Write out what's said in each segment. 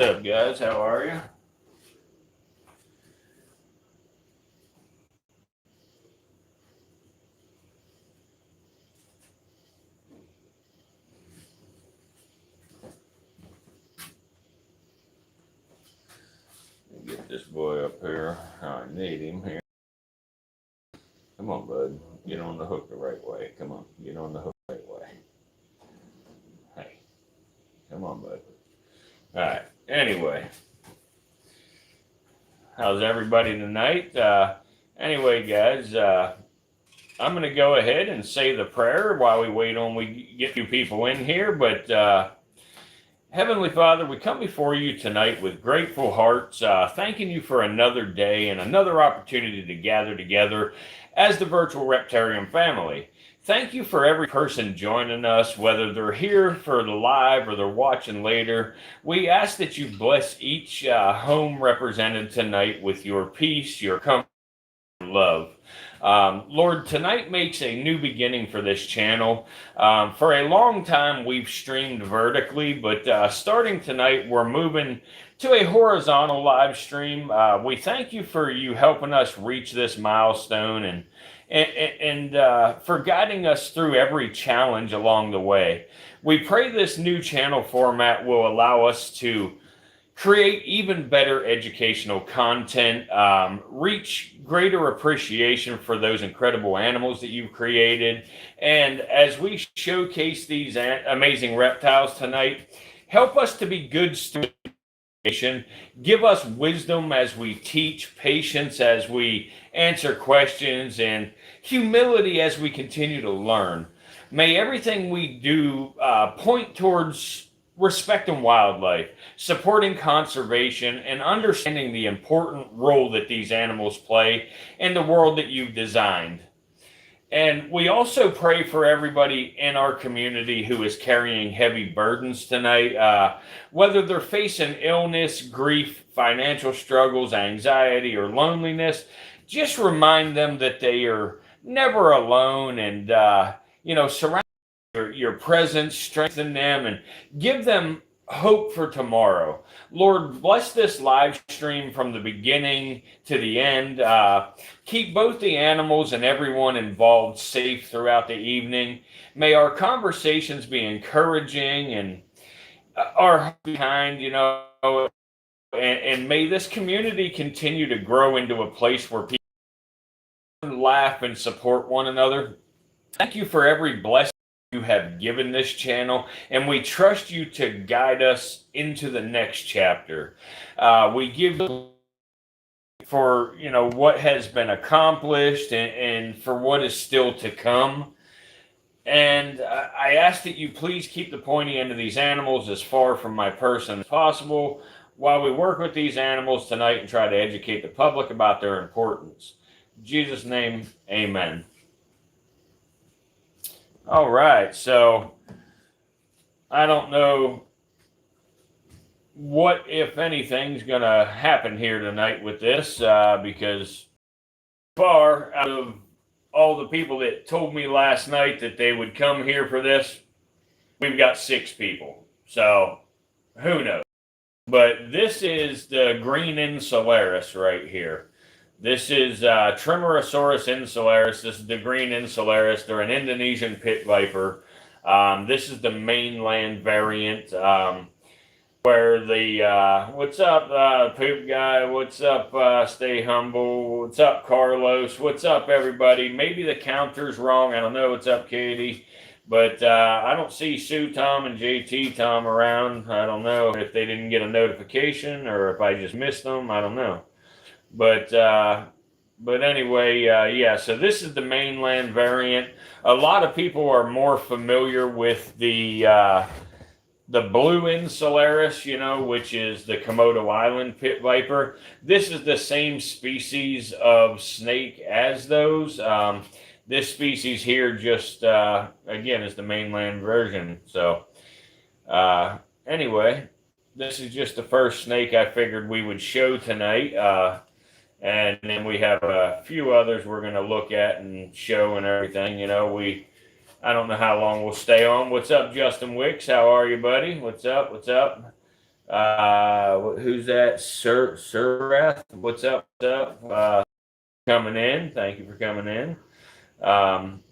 What's up, guys? How are you? Get this boy up here. I need him here. Come on, bud. Get on the hook the right way. Come on. Get on the hook the right way. Hey. Come on, bud. All right. Anyway. How's everybody tonight? Anyway, guys, I'm going to go ahead and say the prayer while we get you people in here. But Heavenly Father, we come before you tonight with grateful hearts, thanking you for another day and another opportunity to gather together as the virtual Reptarium family. Thank you for every person joining us, whether they're here for the live or they're watching later. We ask that you bless each home represented tonight with your peace, your comfort, and love. Lord, tonight makes a new beginning for this channel. For a long time, we've streamed vertically, but starting tonight, we're moving to a horizontal live stream. We thank you for you helping us reach this milestone and for guiding us through every challenge along the way. We pray this new channel format will allow us to create even better educational content, reach greater appreciation for those incredible animals that you've created. And as we showcase these amazing reptiles tonight, help us to be good students. Give us wisdom as we teach, patience as we answer questions, and humility as we continue to learn. May everything we do point towards respecting wildlife, supporting conservation, and understanding the important role that these animals play in the world that you've designed. And we also pray for everybody in our community who is carrying heavy burdens tonight, whether they're facing illness, grief, financial struggles, anxiety, or loneliness. Just remind them that they are never alone, and surround your presence, strengthen them, and give them hope for tomorrow. Lord, bless this live stream from the beginning to the end. Keep both the animals and everyone involved safe throughout the evening. May our conversations be encouraging and our kind, and may this community continue to grow into a place where people laugh and support one another. Thank you for every blessing you have given this channel, and we trust you to guide us into the next chapter. We give for what has been accomplished and for what is still to come. And I ask that you please keep the pointy end of these animals as far from my person as possible while we work with these animals tonight and try to educate the public about their importance. In Jesus' name, amen. All right, so I don't know what, if anything's going to happen here tonight with this, because far out of all the people that told me last night that they would come here for this, we've got 6 people. So who knows? But this is the green insularis right here. This is Tremorosaurus insularis. This is the green insularis. They're an Indonesian pit viper. This is the mainland variant, where the, what's up, poop guy? What's up, stay humble? What's up, Carlos? What's up, everybody? Maybe the counter's wrong. I don't know. What's up, Katie? But I don't see Sue Tom and JT Tom around. I don't know if they didn't get a notification or if I just missed them. I don't know. But anyway, yeah, so this is the mainland variant. A lot of people are more familiar with the blue insularis, which is the Komodo Island pit viper. This is the same species of snake as those. This species here just, again, is the mainland version. So anyway, this is just the first snake I figured we would show tonight. And then we have a few others we're going to look at and show and everything. I don't know how long we'll stay on. What's up, Justin Wicks? How are you, buddy? What's up? What's up? Who's that? Surath? What's up? What's up? Coming in. Thank you for coming in. Um,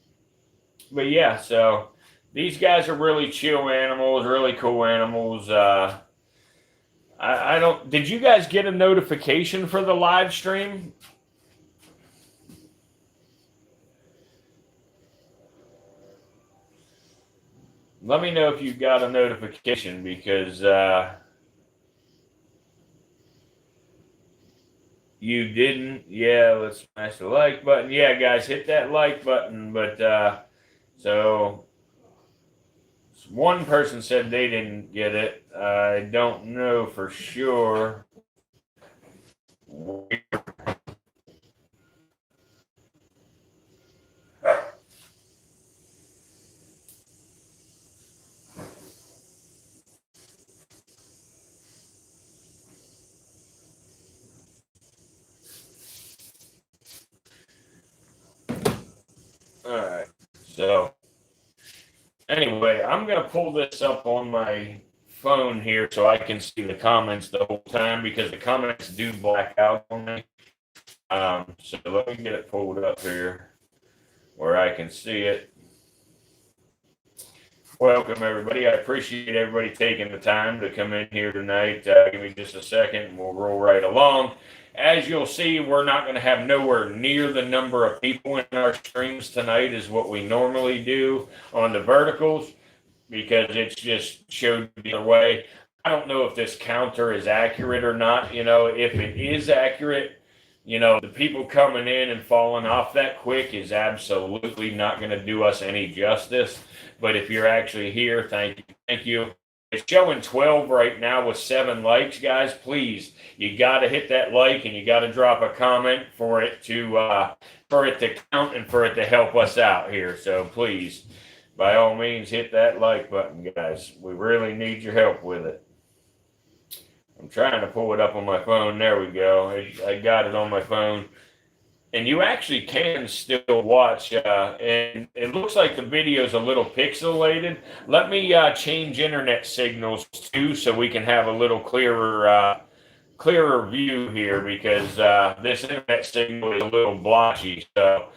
but yeah, so these guys are really chill animals, really cool animals. I don't. Did you guys get a notification for the live stream? Let me know if you got a notification because you didn't. Yeah, let's smash the like button. Yeah, guys, hit that like button. But so one person said they didn't get it. I don't know for sure. All right. So anyway, I'm gonna pull this up on my phone here so I can see the comments the whole time because the comments do black out on me. So let me get it pulled up here where I can see it. Welcome everybody. I appreciate everybody taking the time to come in here tonight. Give me just a second and we'll roll right along. As you'll see, we're not going to have nowhere near the number of people in our streams tonight as what we normally do on the verticals because it's just showed the other way. I don't know if this counter is accurate or not. You know, if it is accurate, you know, the people coming in and falling off that quick is absolutely not going to do us any justice. But if you're actually here, thank you. Thank you. It's showing 12 right now with 7 likes, guys. Please, you got to hit that like and you got to drop a comment for it to count and for it to help us out here. So please, by all means, hit that like button, guys. We really need your help with it. I'm trying to pull it up on my phone. There we go. I got it on my phone. And you actually can still watch, and it looks like the video is a little pixelated. Let me change internet signals too, so we can have a little clearer view here because this internet signal is a little blotchy. So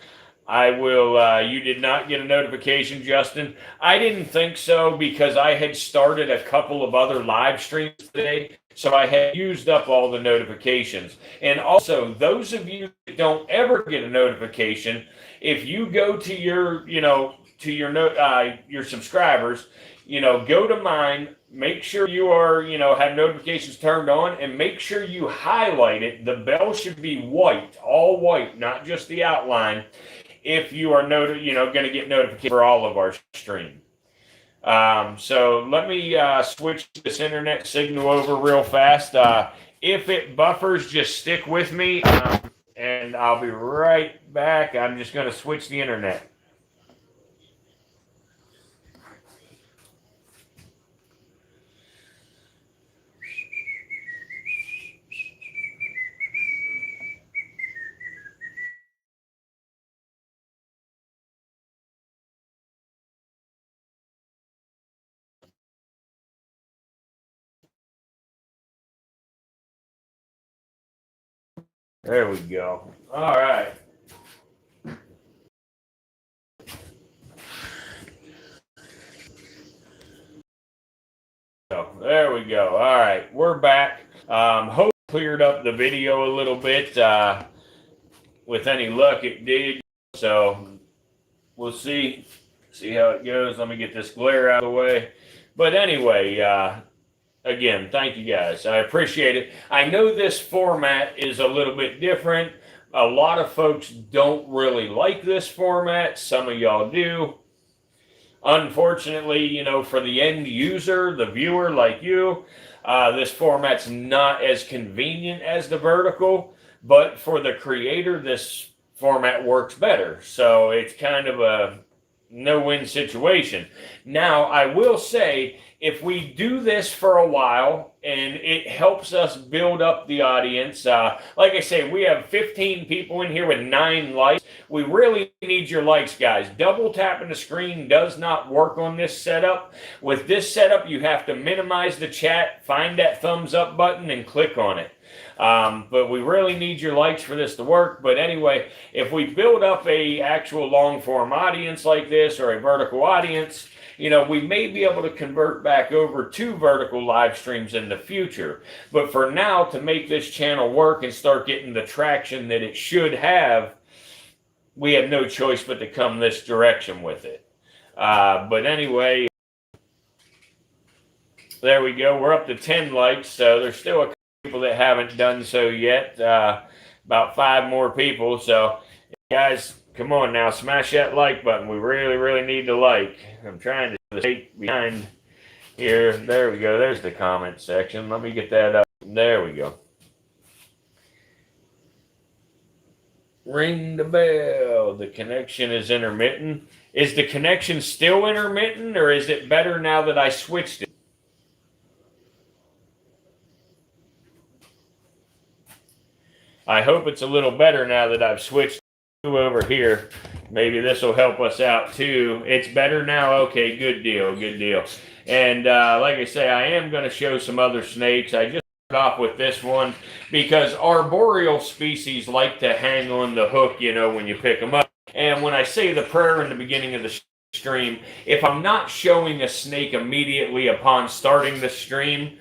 I will. You did not get a notification, Justin. I didn't think so because I had started a couple of other live streams today. So I had used up all the notifications. And also, those of you that don't ever get a notification, if you go to your, your subscribers, go to mine, make sure you are, have notifications turned on, and make sure you highlight it. The bell should be white, all white, not just the outline, if you are going to get notifications for all of our streams. So let me switch this internet signal over real fast. If it buffers, just stick with me, and I'll be right back. I'm just going to switch the internet. There we go. All right. So there we go. All right, we're back. Hope cleared up the video a little bit. With any luck, it did. So we'll see how it goes. Let me get this glare out of the way. But anyway, again, thank you guys. I appreciate it. I know this format is a little bit different. A lot of folks don't really like this format. Some of y'all do. Unfortunately, for the end user, the viewer like you, this format's not as convenient as the vertical. But for the creator, this format works better. So it's kind of a no-win situation. Now, I will say, if we do this for a while and it helps us build up the audience, like I say, we have 15 people in here with 9 likes. We really need your likes, guys. Double tapping the screen does not work on this setup. With this setup, you have to minimize the chat, find that thumbs up button, and click on it. But we really need your likes for this to work. But anyway, if we build up a actual long form audience like this, or a vertical audience, we may be able to convert back over to vertical live streams in the future. But for now, to make this channel work and start getting the traction that it should have, we have no choice but to come this direction with it. But anyway, there we go. We're up to 10 likes, so there's still a couple people that haven't done so yet. About 5 more people. So, guys, come on now, smash that like button. We really, really need to like. I'm trying to stay behind here. There we go. There's the comment section. Let me get that up. There we go. Ring the bell. The connection is intermittent. Is the connection still intermittent, or is it better now that I switched it? I hope it's a little better now that I've switched over here. Maybe this will help us out too. It's better now. Okay, good deal, good deal. And like I say, I am going to show some other snakes. I just started off with this one because arboreal species like to hang on the hook, when you pick them up. And when I say the prayer in the beginning of the stream, if I'm not showing a snake immediately upon starting the stream,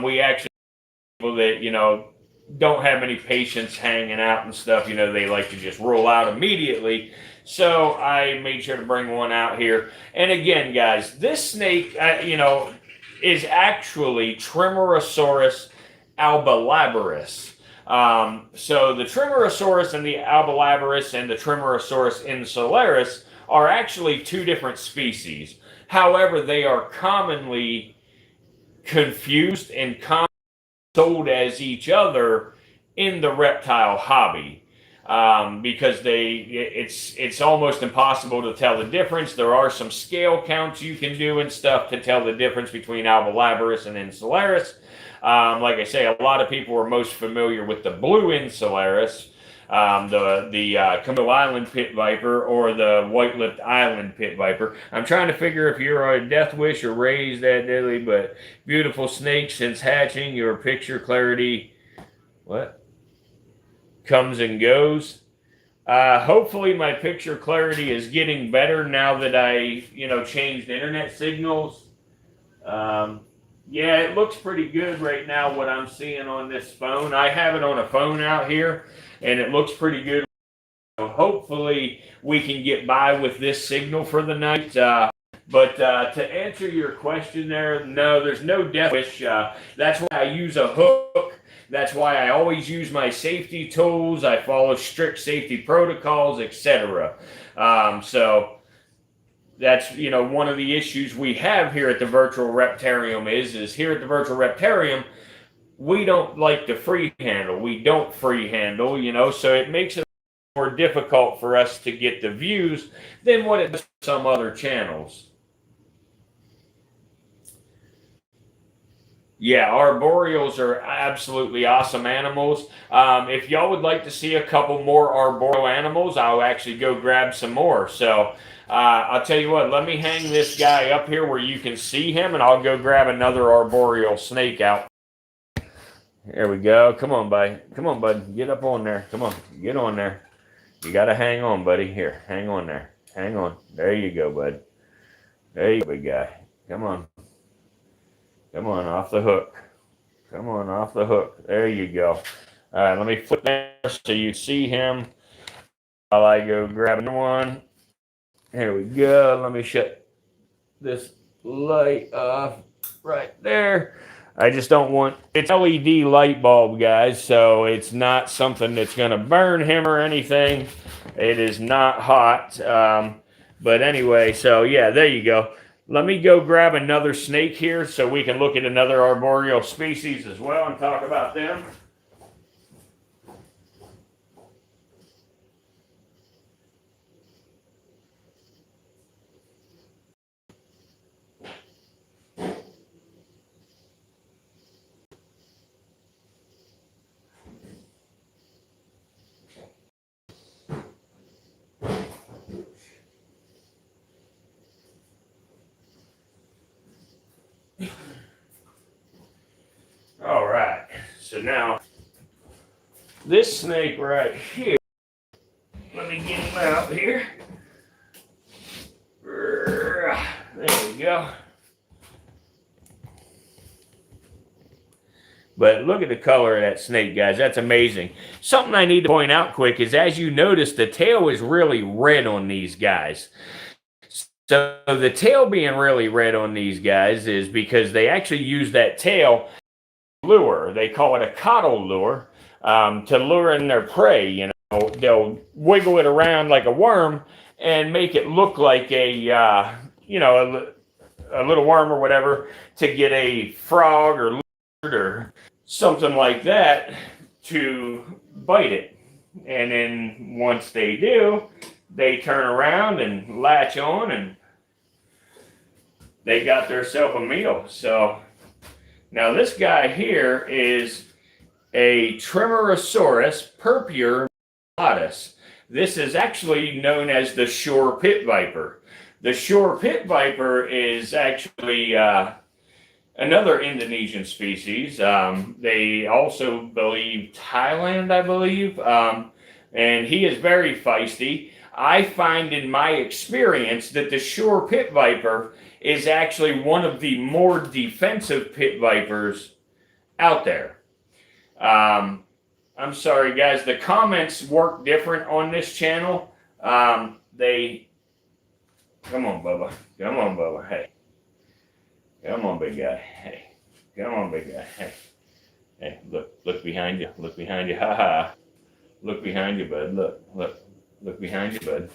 we actually people that don't have any patience hanging out and stuff. They like to just roll out immediately. So I made sure to bring one out here. And again, guys, this snake, is actually Tremorosaurus albilabarus. So the Tremorosaurus and the albilabarus and the Tremorosaurus insularis are actually 2 different species. However, they are commonly confused and sold as each other in the reptile hobby, because it's almost impossible to tell the difference. There are some scale counts you can do and stuff to tell the difference between albilabarus and insularis. Like I say, a lot of people are most familiar with the blue insularis, the Komodo Island pit viper, or the white-lipped island pit viper. I'm trying to figure if you're a death wish or raised that deadly, but beautiful snake since hatching. Your picture clarity, comes and goes. Hopefully my picture clarity is getting better now that I, changed internet signals. Yeah, it looks pretty good right now what I'm seeing on this phone. I have it on a phone out here, and it looks pretty good. So hopefully we can get by with this signal for the night. But to answer your question there, no, there's no death wish. That's why I use a hook. That's why I always use my safety tools. I follow strict safety protocols, etc. So that's, one of the issues we have here at the Virtual Reptarium is here at the Virtual Reptarium, we don't like to free handle. We don't free handle, so it makes it more difficult for us to get the views than what it does some other channels. Yeah, arboreals are absolutely awesome animals. If y'all would like to see a couple more arboreal animals, I'll actually go grab some more. So I'll tell you what, let me hang this guy up here where you can see him, and I'll go grab another arboreal snake out. There we go. Come on, buddy. Come on, bud. Get up on there. Come on. Get on there. You got to hang on, buddy. Here, hang on there. Hang on. There you go, bud. There you go, big guy. Come on. Come on, off the hook. Come on, off the hook. There you go. All right, let me flip there so you see him while I go grab another one. Here we go. Let me shut this light off right there. I just don't want, it's LED light bulb, guys, so it's not something that's going to burn him or anything. It is not hot. But anyway, so yeah, there you go. Let me go grab another snake here so we can look at another arboreal species as well and talk about them. So now, this snake right here, let me get him out here. There we go. But look at the color of that snake, guys. That's amazing. Something I need to point out quick is, as you notice, the tail is really red on these guys. So the tail being really red on these guys is because they actually use that tail lure. They call it a coddle lure, to lure in their prey. You know, they'll wiggle it around like a worm and make it look like a, you know, a little worm or whatever, to get a frog or lizard or something like that to bite it. And then once they do, they turn around and latch on, and they got themselves a meal. So now this guy here is a Tremorosaurus purpura mulatus. This is actually known as the shore pit viper. The shore pit viper is actually another Indonesian species. They also believe Thailand, I believe, and he is very feisty. I find in my experience that the shore pit viper is actually one of the more defensive pit vipers out there. I'm sorry, guys. The comments work different on this channel. Come on, Bubba. Come on, Bubba. Hey. Come on, big guy. Hey. Come on, big guy. Hey. Hey, look behind you. Look behind you. Ha ha. Look behind you, bud. Look behind you, bud.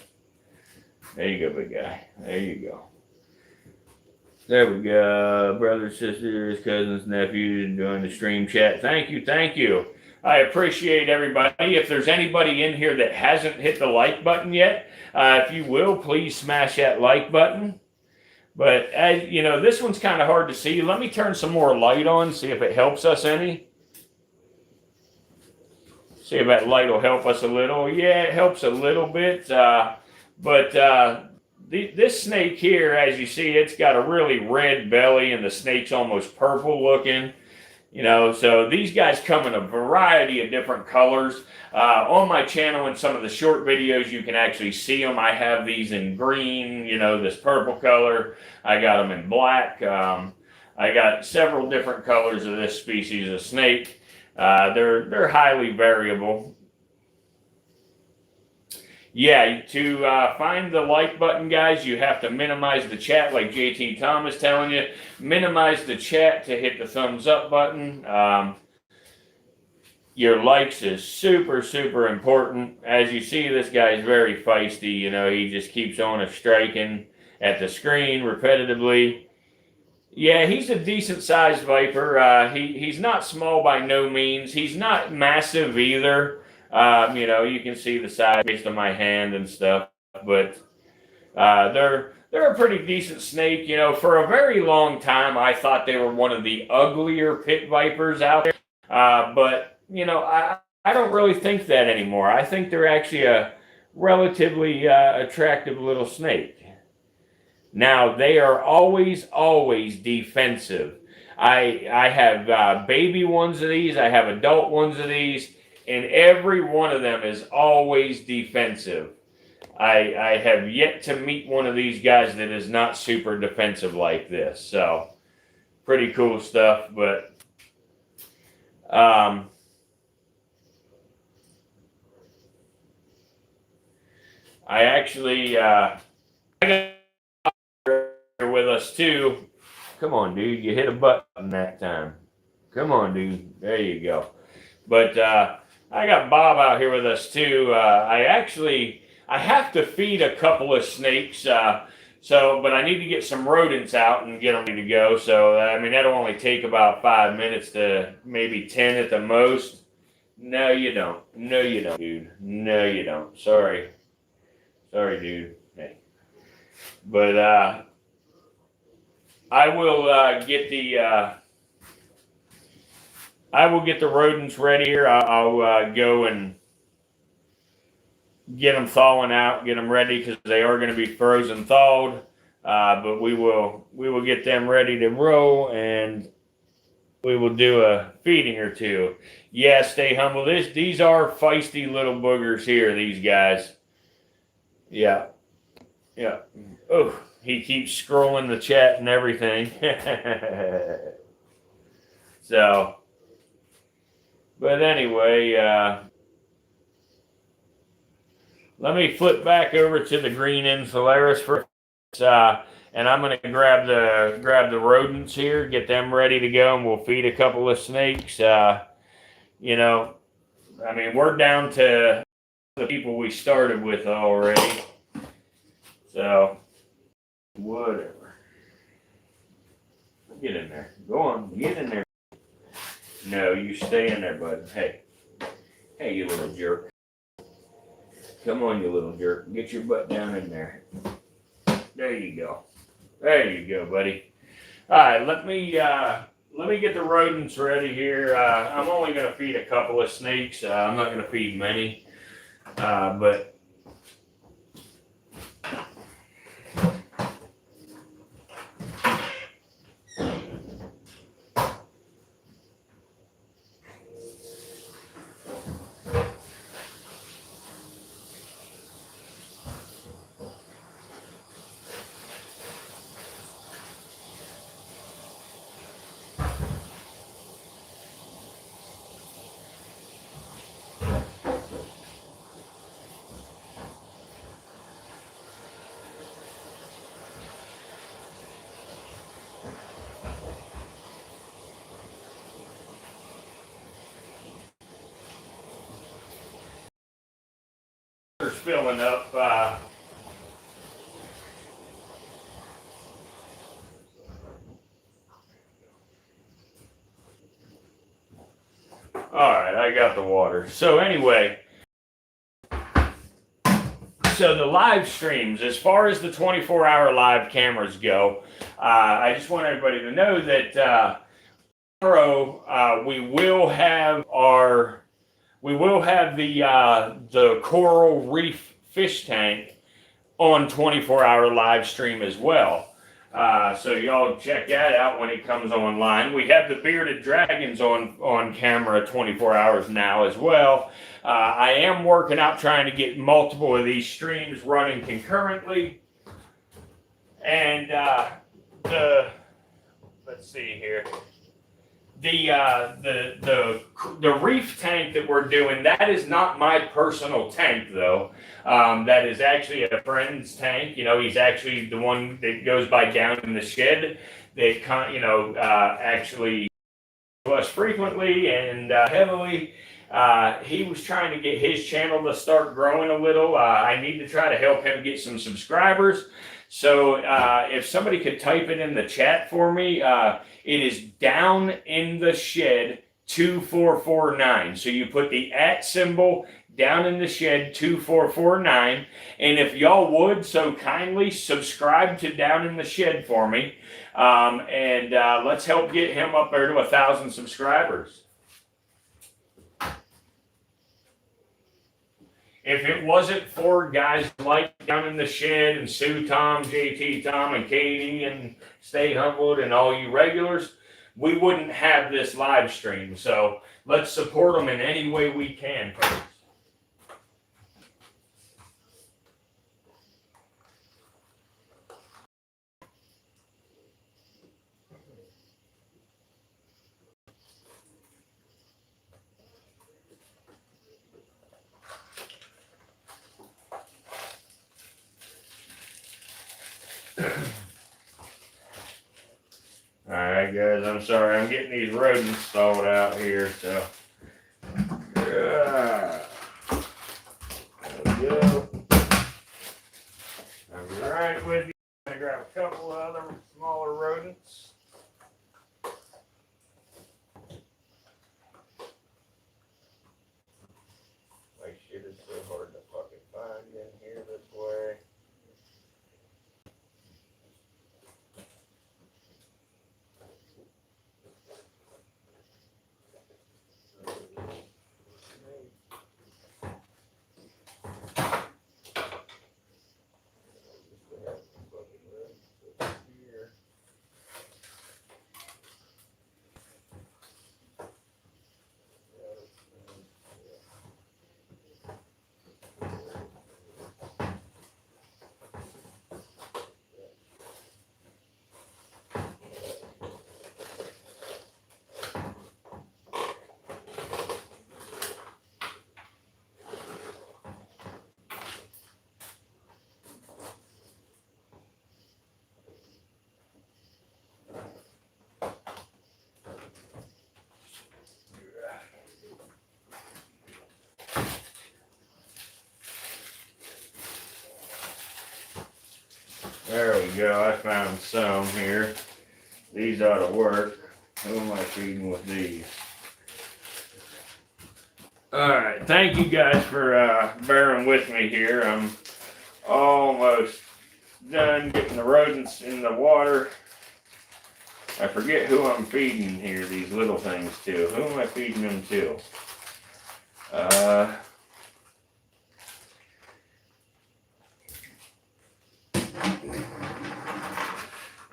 There you go, big guy. There you go. There we go. Brothers, sisters, cousins, nephews, enjoying the stream chat. Thank you, thank you. I appreciate everybody. If there's anybody in here that hasn't hit the like button yet, if you will, please smash that like button. But as you know, this one's kind of hard to see. Let me turn some more light on, see if it helps us any. See if that light will help us a little. Yeah, it helps a little bit. This snake here, as you see, it's got a really red belly, and the snake's almost purple looking. You know, so these guys come in a variety of different colors. On my channel, in some of the short videos, you can actually see them. I have these in green, you know, this purple color. I got them in black. I got several different colors of this species of snake. They're highly variable. Yeah, to find the like button, guys, you have to minimize the chat, like JT Tom is telling you. Minimize the chat to hit the thumbs up button. Your likes is super, super important. As you see, this guy is very feisty. You know, he just keeps on striking at the screen repetitively. Yeah, he's a decent-sized viper. He's not small by no means. He's not massive either. You know, you can see the size based on my hand and stuff, but they're a pretty decent snake. You know, for a very long time, I thought they were one of the uglier pit vipers out there, but you know, I don't really think that anymore. I think they're actually a relatively attractive little snake. Now, they are always defensive. I have baby ones of these. I have adult ones of these. And every one of them is always defensive. I have yet to meet one of these guys that is not super defensive like this. So, pretty cool stuff. But, I actually, I got with us too. Come on, dude. You hit a button that time. Come on, dude. There you go. But, I got Bob out here with us too. I have to feed a couple of snakes, but I need to get some rodents out and get them ready to go. So, I mean, that'll only take about 5 minutes to maybe 10 at the most. No, you don't. No, you don't, dude. No, you don't. Sorry, dude. Hey. But, I will get the rodents ready here. I'll go and get them thawing out, get them ready, because they are going to be frozen thawed. But we will get them ready to roll, and we will do a feeding or two. Yeah, stay humble. These are feisty little boogers here, these guys. Yeah. Yeah. Oh, he keeps scrolling the chat and everything. So, but anyway, let me flip back over to the green Insularis for and I'm gonna grab the rodents here, get them ready to go, and we'll feed a couple of snakes. You know, I mean, we're down to the people we started with already. So, whatever. Get in there. Go on, get in there. No, you stay in there, bud. Hey, you little jerk. Come on, you little jerk. Get your butt down in there. There you go. There you go, buddy. All right, let me get the rodents ready here. I'm only going to feed a couple of snakes. I'm not going to feed many, but they're filling up. All right, I got the water. So anyway, so the live streams, as far as the 24-hour live cameras go, I just want everybody to know that tomorrow we will have the coral reef fish tank on 24-hour live stream as well. So y'all check that out when it comes online. We have the bearded dragons on camera 24 hours now as well. I am working out trying to get multiple of these streams running concurrently. And let's see here. The reef tank that we're doing, that is not my personal tank though. That is actually a friend's tank. You know, he's actually the one that goes by down in the shed that actually us frequently and heavily. He was trying to get his channel to start growing a little. I need to try to help him get some subscribers. So if somebody could type it in the chat for me, it is down in the shed 2449. So you put the @ symbol down in the shed 2449. And if y'all would so kindly subscribe to Down in the Shed for me. And let's help get him up there to 1,000 subscribers. If it wasn't for guys like Down in the Shed and Sue Tom, JT Tom, and Katie and Stay Humbled and all you regulars, we wouldn't have this live stream. So let's support them in any way we can, folks. All right, guys, I'm sorry. I'm getting these rodents stalled out here, so. There we go. I'll be right with you. I'm going to grab a couple of other smaller rodents. Like shit is so hard to fucking find in here this way. There we go. I found some here. These ought to work. Who am I feeding with these? Alright, thank you guys for bearing with me here. I'm almost done getting the rodents in the water. I forget who I'm feeding here, these little things to. Who am I feeding them to? I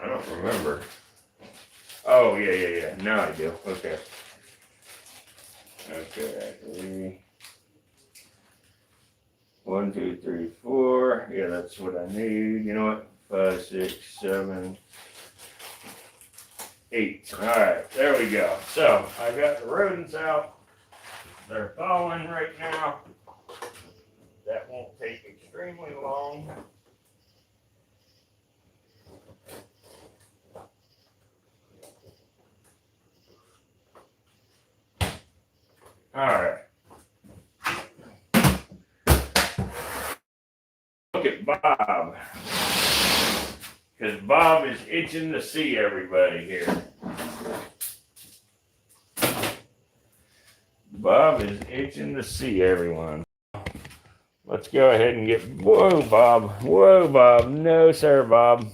don't remember. Oh, yeah. Now I do. Okay. Okay. 1, 2, 3, 4. Yeah, that's what I need. You know what? 5, 6, 7, 8. Alright, there we go. So, I got the rodents out. They're thawing right now. That won't take extremely long. Alright. Look at Bob. Because Bob is itching to see everybody here. Bob is itching to see everyone. Let's go ahead and get... Whoa, Bob. Whoa, Bob. No, sir, Bob.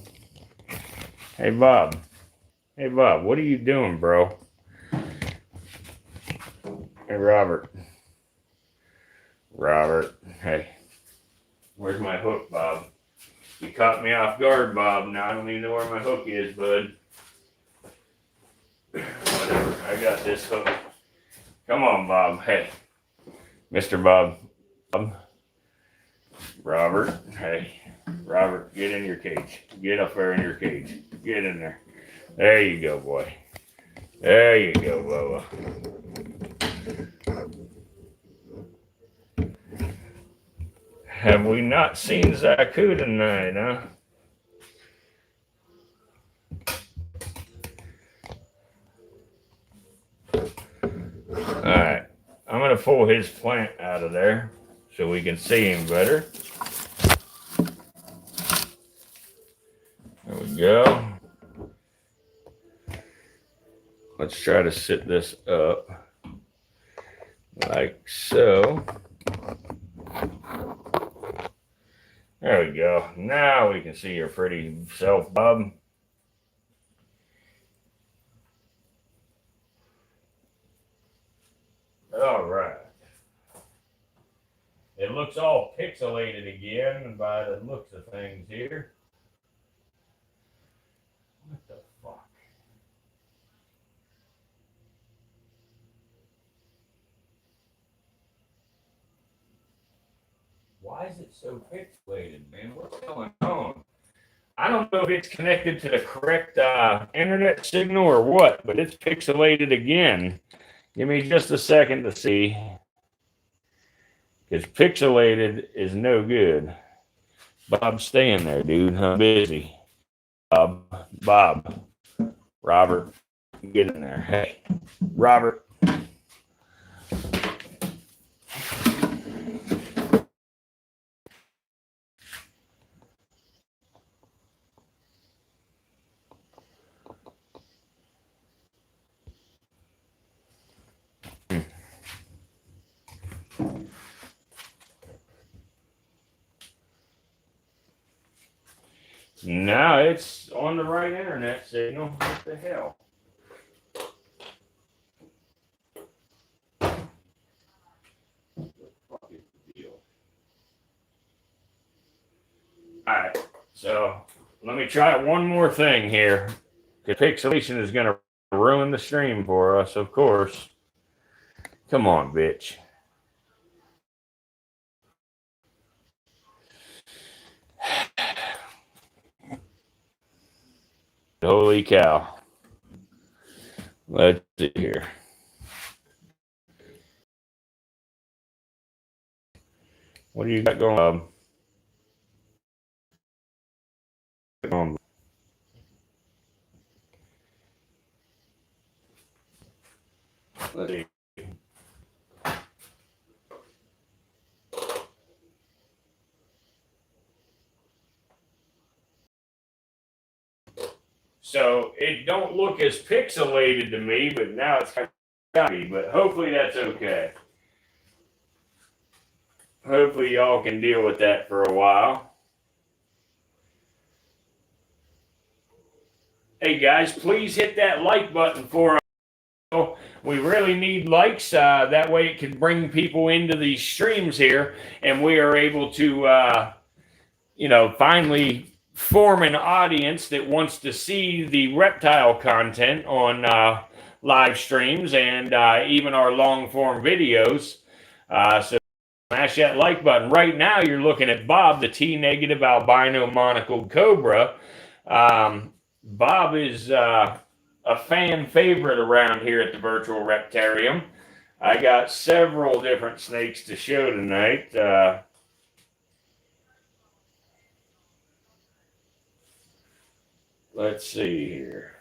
Hey, Bob. Hey, Bob. What are you doing, bro? Hey, Robert. Robert. Hey. Where's my hook, Bob? You caught me off guard, Bob. Now I don't even know where my hook is, bud. Whatever. I got this hook. Come on, Bob. Hey. Mr. Bob. Bob. Robert. Hey. Robert, get in your cage. Get up there in your cage. Get in there. There you go, boy. There you go, Bubba. Have we not seen Zaku tonight, huh? Alright. I'm going to pull his plant out of there so we can see him better. There we go. Let's try to sit this up like so. There we go. Now we can see your pretty self, Bob. All right. It looks all pixelated again by the looks of things here. What the fuck? Why is it so pixelated, man? What's going on? I don't know if it's connected to the correct internet signal or what, but it's pixelated again. Give me just a second to see. Because pixelated is no good. Bob, stay in there, dude. I'm busy. Bob. Robert, get in there. Hey, Robert. Now it's on the right internet signal. What the hell? What the fuck is the deal? Alright, so let me try one more thing here. Because pixelation is going to ruin the stream for us, of course. Come on, bitch. Holy cow. Let's see here. What do you got going on? Let's see. So it don't look as pixelated to me, but now it's kind of choppy, but hopefully that's okay. Hopefully y'all can deal with that for a while. Hey guys, please hit that like button for us. We really need likes. That way it can bring people into these streams here, and we are able to, finally form an audience that wants to see the reptile content on live streams and even our long form videos. So smash that like button. Right now, you're looking at Bob, the T-negative albino monocled cobra. Bob is a fan favorite around here at the virtual reptarium. I got several different snakes to show tonight. Let's see here.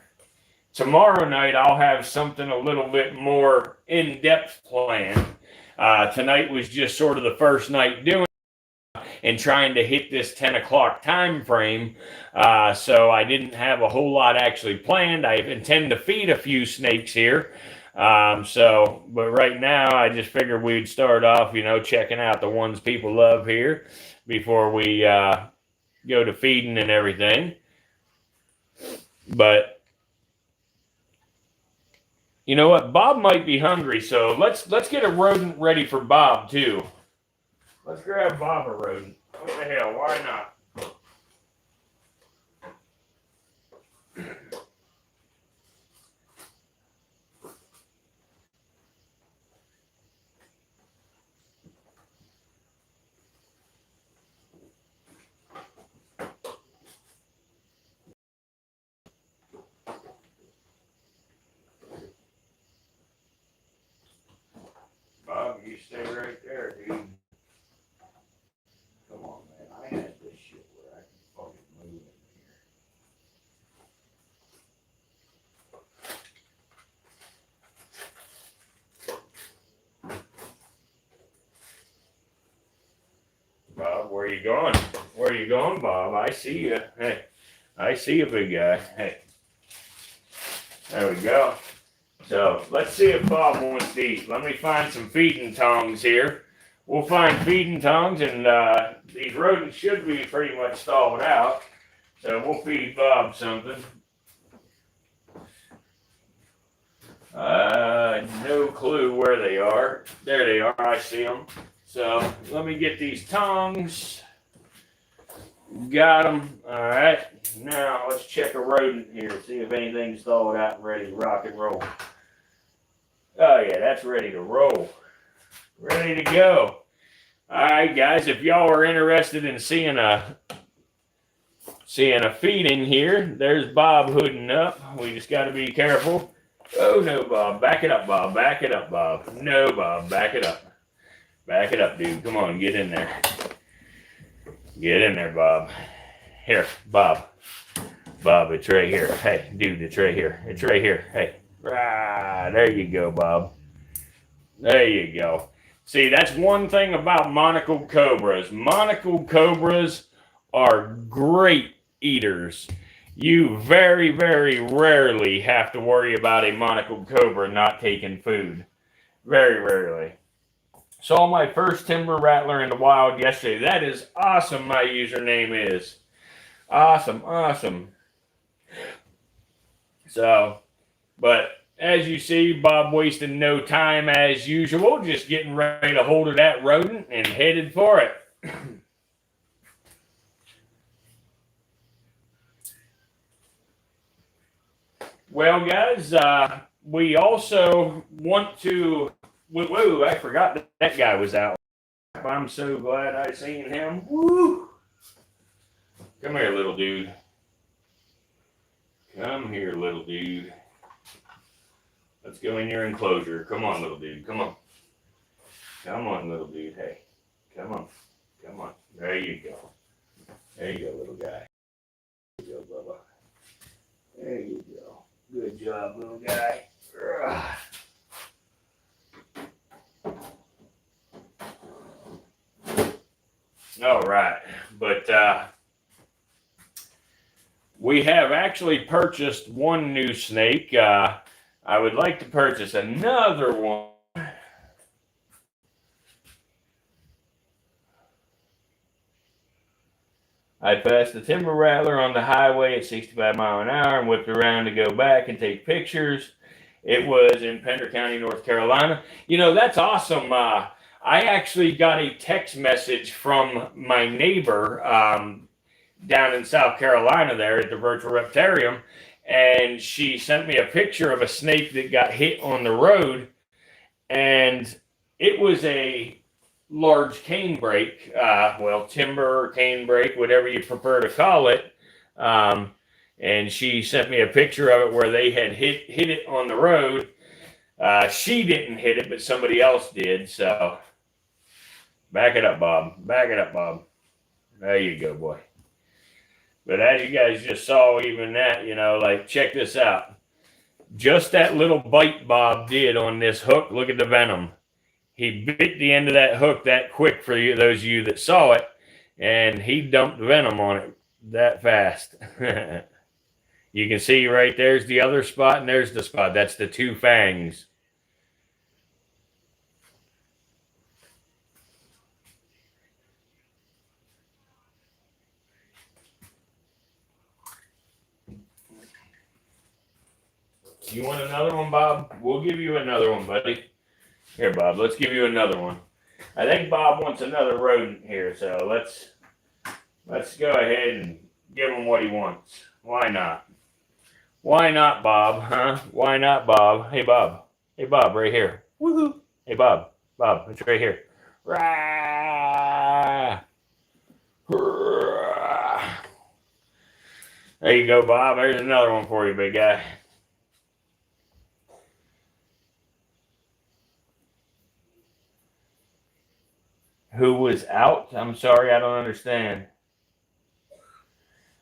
Tomorrow night, I'll have something a little bit more in-depth planned. Tonight was just sort of the first night doing it and trying to hit this 10 o'clock time frame. So I didn't have a whole lot actually planned. I intend to feed a few snakes here. But right now, I just figured we'd start off, checking out the ones people love here before we go to feeding and everything. But you know what? Bob might be hungry, so let's get a rodent ready for Bob too. Let's grab Bob a rodent. What the hell? Why not? Bob, you stay right there, dude. Come on, man. I had this shit where I can fucking move in here. Bob, where you going? Where you going, Bob? I see you. Hey, I see you, big guy. Hey. There we go. So let's see if Bob wants to eat. Let me find some feeding tongs here. We'll find feeding tongs, and these rodents should be pretty much stalled out. So we'll feed Bob something. No clue where they are. There they are. I see them. So let me get these tongs. Got them. All right. Now let's check a rodent here. See if anything's thawed out and ready to rock and roll. Oh yeah, that's ready to roll. Ready to go. All right, guys. If y'all are interested in seeing a feeding here, there's Bob hooding up. We just got to be careful. Oh no, Bob. Back it up, Bob. Back it up, Bob. No, Bob. Back it up. Back it up, dude. Come on, get in there. Get in there, Bob. Here, Bob. Bob, it's right here. Hey, dude, it's right here. It's right here. Hey. Ah, there you go, Bob. There you go. See, that's one thing about monocled cobras. Monocled cobras are great eaters. You very, very rarely have to worry about a monocled cobra not taking food. Very rarely. Saw my first timber rattler in the wild yesterday. That is awesome, my username is. Awesome, awesome. So, but as you see, Bob wasting no time as usual, just getting ready to hold of that rodent and headed for it. Well, guys, we also want to... Whoa, I forgot that guy was out. I'm so glad I seen him. Woo! Come here, little dude. Come here, little dude. Let's go in your enclosure. Come on, little dude. Come on. Come on, little dude. Hey, come on. Come on. There you go. There you go, little guy. There you go, Bubba. There you go. Good job, little guy. All right. But we have actually purchased one new snake. I would like to purchase another one. I passed the timber rattler on the highway at 65 miles an hour and whipped around to go back and take pictures. It was in Pender County, North Carolina. You know, that's awesome. I actually got a text message from my neighbor down in South Carolina there at the Virtual Reptarium, and she sent me a picture of a snake that got hit on the road, and it was a large cane break, well, timber, cane break, whatever you prefer to call it. And she sent me a picture of it where they had hit it on the road. She didn't hit it, but somebody else did. So back it up, Bob. Back it up, Bob. There you go, boy. But as you guys just saw, even that, you know, like, check this out. Just that little bite Bob did on this hook. Look at the venom. He bit the end of that hook that quick for you, those of you that saw it, and he dumped venom on it that fast. You can see right there's the other spot, and there's the spot. That's the two fangs. You want another one, Bob? We'll give you another one, buddy. Here, Bob, let's give you another one. I think Bob wants another rodent here, so let's go ahead and give him what he wants. Why not? Why not, Bob? Huh? Why not, Bob? Hey, Bob. Hey, Bob, right here. Woohoo! Hey, Bob. Bob, it's right here. Rah! There you go, Bob. There's another one for you, big guy. Who was out? I'm sorry, I don't understand.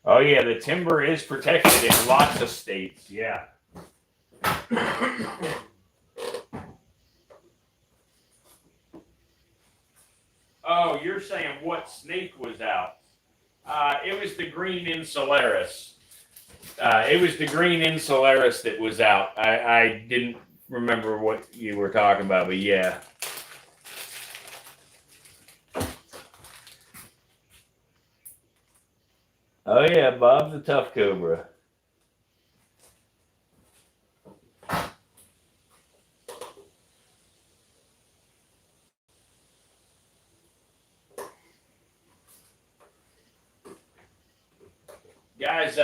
Oh, yeah, the timber is protected in lots of states, yeah. Oh, you're saying what snake was out? It was the green insularis. It was the green insularis that was out. I didn't remember what you were talking about, but yeah. Oh yeah, Bob's a tough cobra. Guys,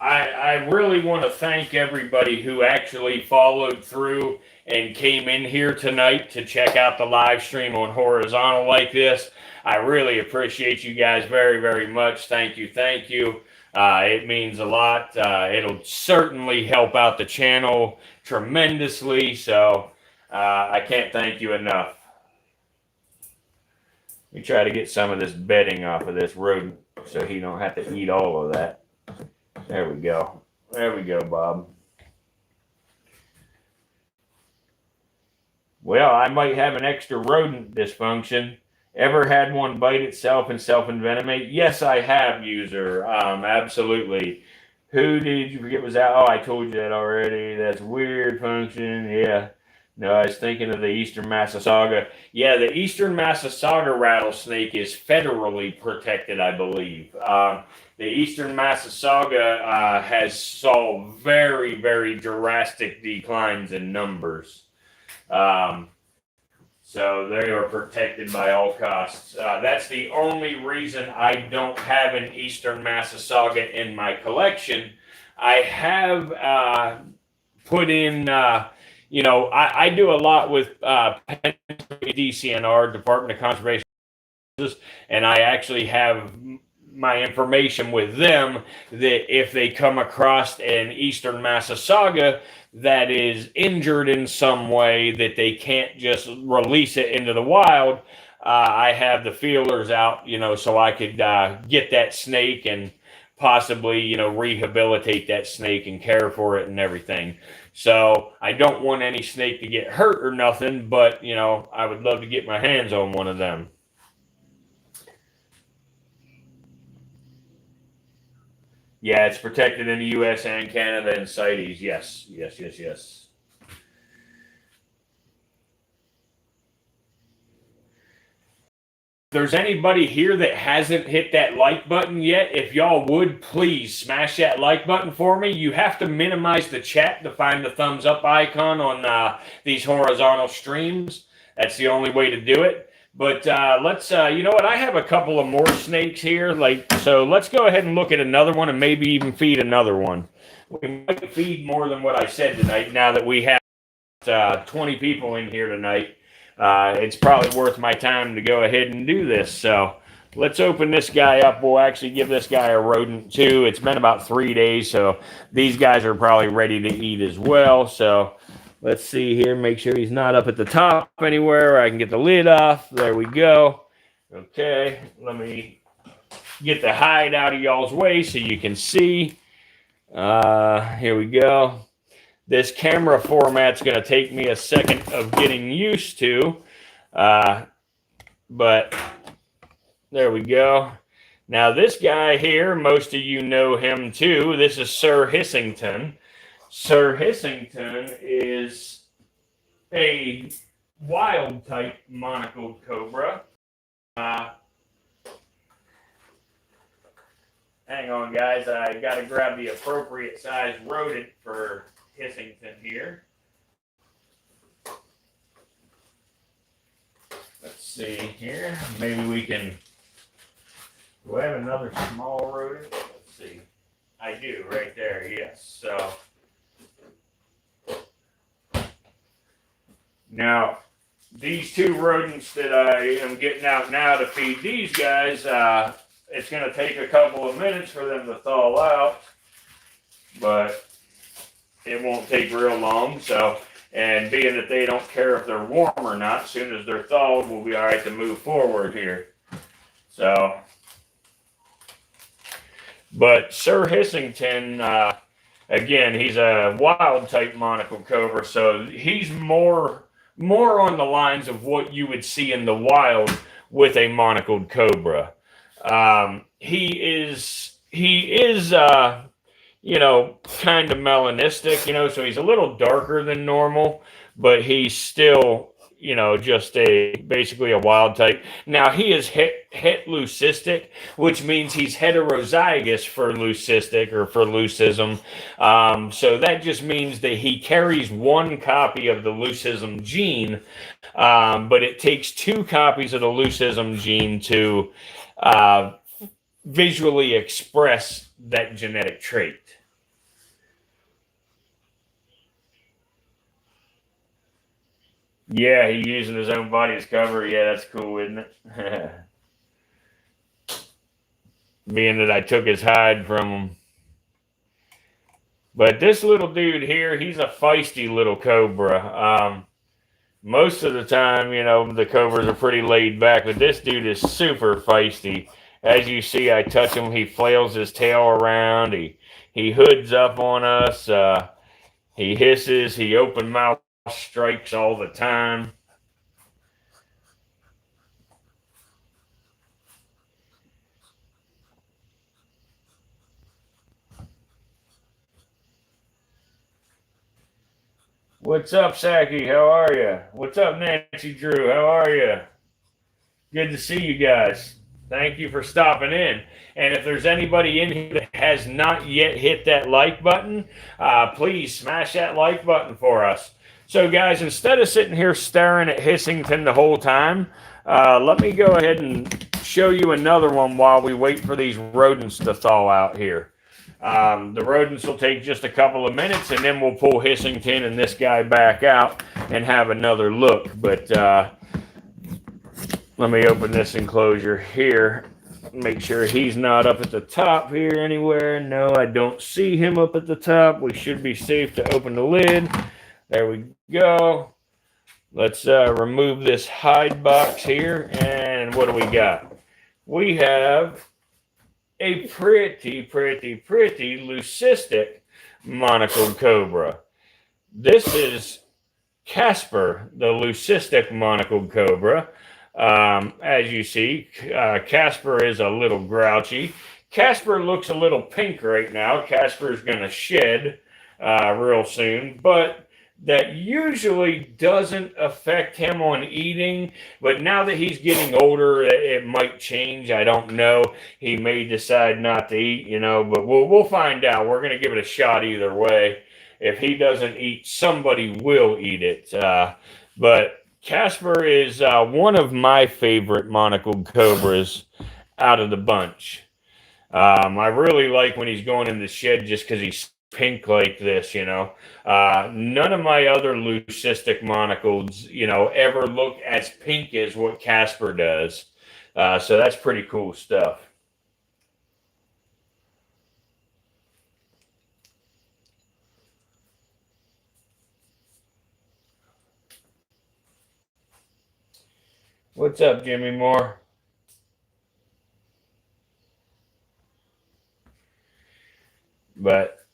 I really want to thank everybody who actually followed through and came in here tonight to check out the live stream on horizontal like this. I really appreciate you guys very, very much. Thank you. Thank you. It means a lot. It'll certainly help out the channel tremendously. So I can't thank you enough. Let me try to get some of this bedding off of this rodent so he don't have to eat all of that. There we go. There we go, Bob. Well, I might have an extra rodent dysfunction. Ever had one bite itself and self-envenomate? Yes, I have, user. Absolutely. Who did you forget was out? Oh, I told you that already. That's weird function. Yeah. No, I was thinking of the Eastern Massasauga. Yeah, the Eastern Massasauga rattlesnake is federally protected, I believe. The Eastern Massasauga has saw very, very drastic declines in numbers. So they are protected by all costs. That's the only reason I don't have an Eastern Massasauga in my collection. I have put in, you know, I do a lot with DCNR, Department of Conservation, and I actually have my information with them that if they come across an Eastern Massasauga that is injured in some way that they can't just release it into the wild, I have the feelers out, you know, so I could get that snake and possibly, you know, rehabilitate that snake and care for it and everything. So I don't want any snake to get hurt or nothing, but, you know, I would love to get my hands on one of them. Yeah, it's protected in the U.S. and Canada and CITES. Yes, yes, yes, yes. If there's anybody here that hasn't hit that like button yet, if y'all would please smash that like button for me. You have to minimize the chat to find the thumbs up icon on these horizontal streams. That's the only way to do it. But let's, you know what? I have a couple of more snakes here. So let's go ahead and look at another one and maybe even feed another one. We might feed more than what I said tonight now that we have 20 people in here tonight. It's probably worth my time to go ahead and do this. So let's open this guy up. We'll actually give this guy a rodent too. It's been about 3 days, so these guys are probably ready to eat as well. So let's see here. Make sure he's not up at the top anywhere. I can get the lid off. There we go. Okay, let me get the hide out of y'all's way so you can see. Here we go. This camera format's going to take me a second of getting used to, but there we go. Now this guy here, most of you know him too. This is Sir Hissington. Sir Hissington is a wild type monocled cobra. Hang on, guys. I got to grab the appropriate size rodent for Hissington here. Let's see here. Maybe we can. Do I have another small rodent? Let's see. I do right there. Yes. So now these two rodents that I am getting out now to feed these guys, it's going to take a couple of minutes for them to thaw out, but it won't take real long. So, and being that they don't care if they're warm or not, as soon as they're thawed, we'll be all right to move forward here. So, but Sir Hissington, again, he's a wild type monocled cobra, so he's more on the lines of what you would see in the wild with a monocled cobra. He is you know, kind of melanistic, you know, so he's a little darker than normal, but he's still, you know, just basically a wild type. Now he is hetleucistic, which means he's heterozygous for leucistic or for leucism. So that just means that he carries one copy of the leucism gene, but it takes two copies of the leucism gene to visually express that genetic trait. Yeah, he's using his own body as cover. Yeah, that's cool, isn't it? Being that I took his hide from him. But this little dude here, he's a feisty little cobra. Most of the time, you know, the cobras are pretty laid back, but this dude is super feisty. As you see, I touch him, he flails his tail around, he hoods up on us, he hisses, he open mouth strikes all the time. What's up, Saki? How are you? What's up, Nancy Drew? How are you? Good to see you guys. Thank you for stopping in. And if there's anybody in here that has not yet hit that like button, please smash that like button for us. So, guys, instead of sitting here staring at Hissington the whole time, let me go ahead and show you another one while we wait for these rodents to thaw out here. The rodents will take just a couple of minutes, and then we'll pull Hissington and this guy back out and have another look. But let me open this enclosure here. Make sure he's not up at the top here anywhere. No, I don't see him up at the top. We should be safe to open the lid. There we go. Let's remove this hide box here. And what do we got? We have a pretty leucistic monocled cobra. This is Casper, the leucistic monocled cobra. As you see, Casper is a little grouchy. Casper looks a little pink right now. Casper's going to shed real soon, but that usually doesn't affect him on eating. But now that he's getting older, it might change. I don't know. He may decide not to eat, but we'll find out. We're going to give it a shot either way. If he doesn't eat, somebody will eat it. But Casper is one of my favorite monocled cobras out of the bunch. I really like when he's going in the shed just because he's pink like this. None of my other leucistic monocles, ever look as pink as what Casper does. So that's pretty cool stuff. What's up, Jimmy Moore? But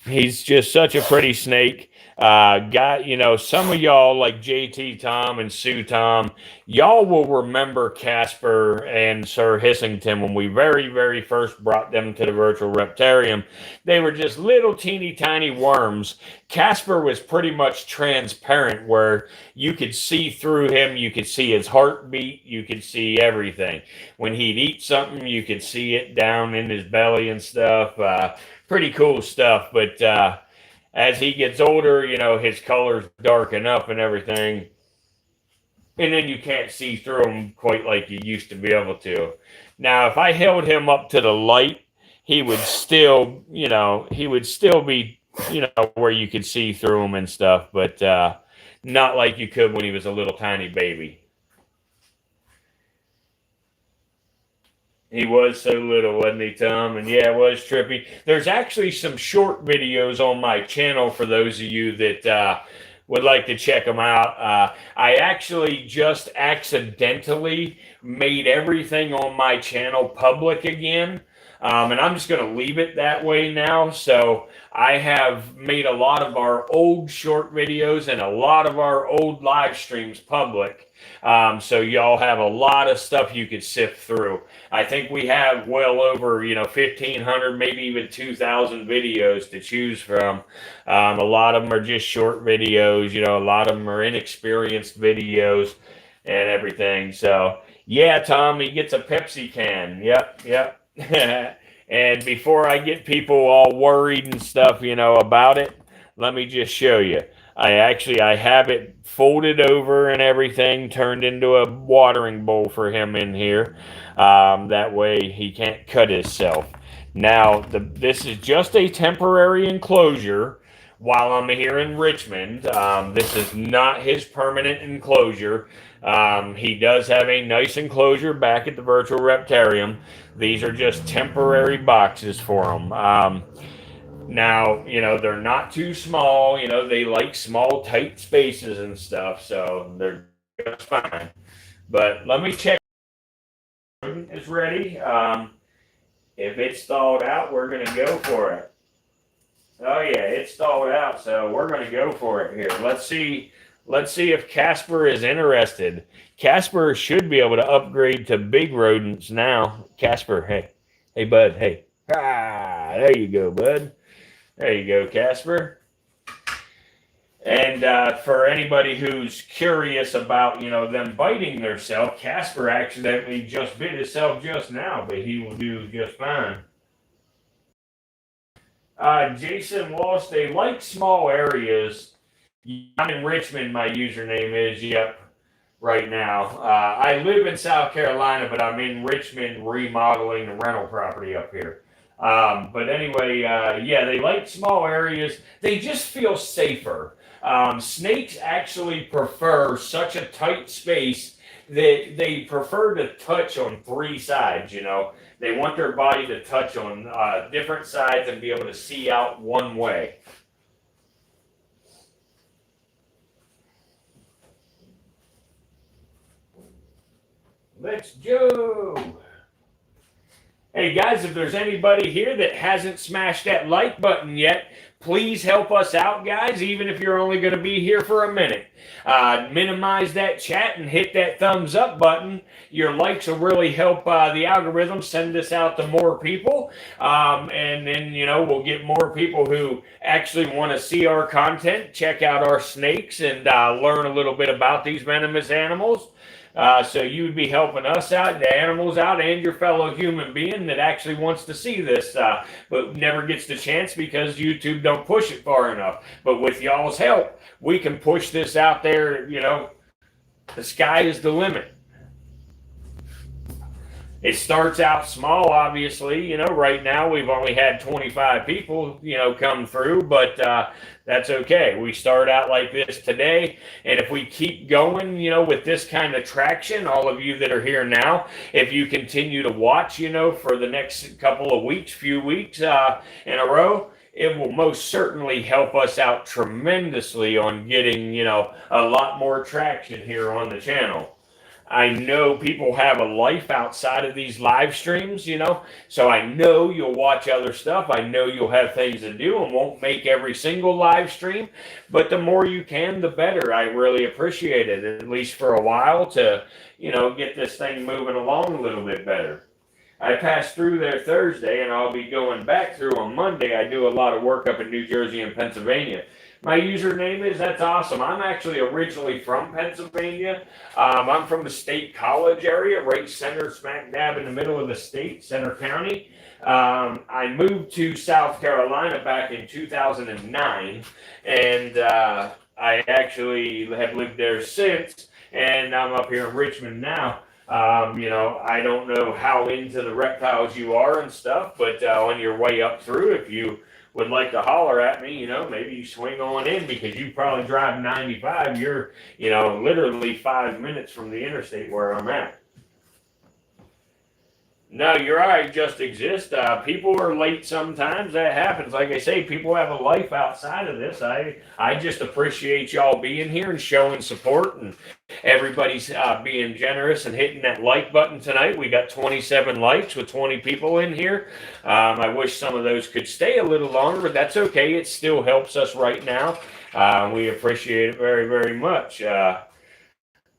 he's just such a pretty snake. Some of y'all like JT Tom and Sue Tom, y'all will remember Casper and Sir Hissington when we very, very first brought them to the virtual reptarium. They were just little teeny tiny worms. Casper was pretty much transparent where you could see through him, you could see his heartbeat, you could see everything. When he'd eat something, you could see it down in his belly and stuff. Pretty cool stuff, but as he gets older, his colors darken up and everything. And then you can't see through him quite like you used to be able to. Now, if I held him up to the light, he would still be, where you could see through him and stuff, but not like you could when he was a little tiny baby. He was so little, wasn't he, Tom? And yeah, it was trippy. There's actually some short videos on my channel for those of you that would like to check them out. I actually just accidentally made everything on my channel public again. And I'm just going to leave it that way now. So I have made a lot of our old short videos and a lot of our old live streams public. So y'all have a lot of stuff you could sift through. I think we have well over, 1,500, maybe even 2,000 videos to choose from. A lot of them are just short videos. A lot of them are inexperienced videos and everything. So yeah, Tom, he gets a Pepsi can. Yep. And before I get people all worried and stuff, about it, let me just show you. I have it folded over and everything, turned into a watering bowl for him in here. That way he can't cut himself. Now, this is just a temporary enclosure while I'm here in Richmond. This is not his permanent enclosure. He does have a nice enclosure back at the virtual reptarium. These are just temporary boxes for him. Now, they're not too small. They like small, tight spaces and stuff, so they're just fine. But let me check. It's ready. If it's stalled out, we're going to go for it. Oh, yeah, it's stalled out, so we're going to go for it here. Let's see if Casper is interested. Casper should be able to upgrade to big rodents now. Casper, hey, bud, hey. There you go, bud. There you go, Casper. And for anybody who's curious about, them biting themselves, Casper accidentally just bit himself just now, but he will do just fine. Jason Walsh, they like small areas. I'm in Richmond, my username is, yep, right now. I live in South Carolina, but I'm in Richmond remodeling the rental property up here. But anyway, yeah, they like small areas. They just feel safer. Snakes actually prefer such a tight space that they prefer to touch on three sides, They want their body to touch on different sides and be able to see out one way. Let's go. Hey guys, if there's anybody here that hasn't smashed that like button yet, please help us out, guys, even if you're only going to be here for a minute. Minimize that chat and hit that thumbs up button. Your likes will really help the algorithm send this out to more people. And then, we'll get more people who actually want to see our content, check out our snakes, and learn a little bit about these venomous animals. So you would be helping us out, the animals out, and your fellow human being that actually wants to see this, but never gets the chance because YouTube don't push it far enough. But with y'all's help, we can push this out there. The sky is the limit. It starts out small, obviously. Right now we've only had 25 people, come through, but that's okay. We start out like this today, and if we keep going, with this kind of traction, all of you that are here now, if you continue to watch, for the next couple of weeks, few weeks in a row, it will most certainly help us out tremendously on getting, a lot more traction here on the channel. I know people have a life outside of these live streams, so I know you'll watch other stuff. I know you'll have things to do and won't make every single live stream, but the more you can, the better. I really appreciate it, at least for a while, to, get this thing moving along a little bit better. I passed through there Thursday, and I'll be going back through on Monday. I do a lot of work up in New Jersey and Pennsylvania. My username is, that's awesome. I'm actually originally from Pennsylvania. I'm from the State College area, right center, smack dab in the middle of the state, Center County. I moved to South Carolina back in 2009, and I actually have lived there since, and I'm up here in Richmond now. I don't know how into the reptiles you are and stuff, but on your way up through, if you would like to holler at me, maybe you swing on in, because you probably drive 95. You're, literally 5 minutes from the interstate where I'm at. No, you're right. Just exist. People are late sometimes. That happens. Like I say, people have a life outside of this. I just appreciate y'all being here and showing support, and everybody's being generous and hitting that like button tonight. We got 27 likes with 20 people in here. I wish some of those could stay a little longer, but that's okay. It still helps us right now. We appreciate it very, very much. I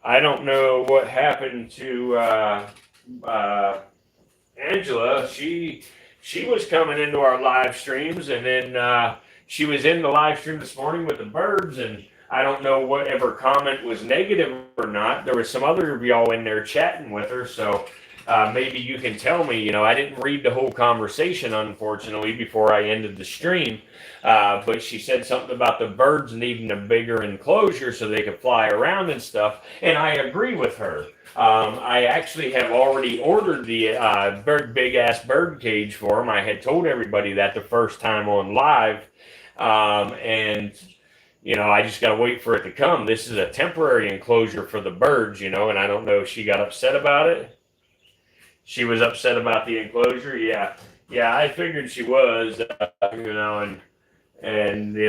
don't know what happened to Angela. She was coming into our live streams, and then she was in the live stream this morning with the birds, and I don't know whatever comment was negative or not. There was some other of y'all in there chatting with her, so maybe you can tell me. I didn't read the whole conversation, unfortunately, before I ended the stream, but she said something about the birds needing a bigger enclosure so they could fly around and stuff, and I agree with her. I actually have already ordered the big ass bird cage for them. I had told everybody that the first time on live, and I just got to wait for it to come. This is a temporary enclosure for the birds, and I don't know if she got upset about it. She was upset about the enclosure. Yeah, I figured she was, and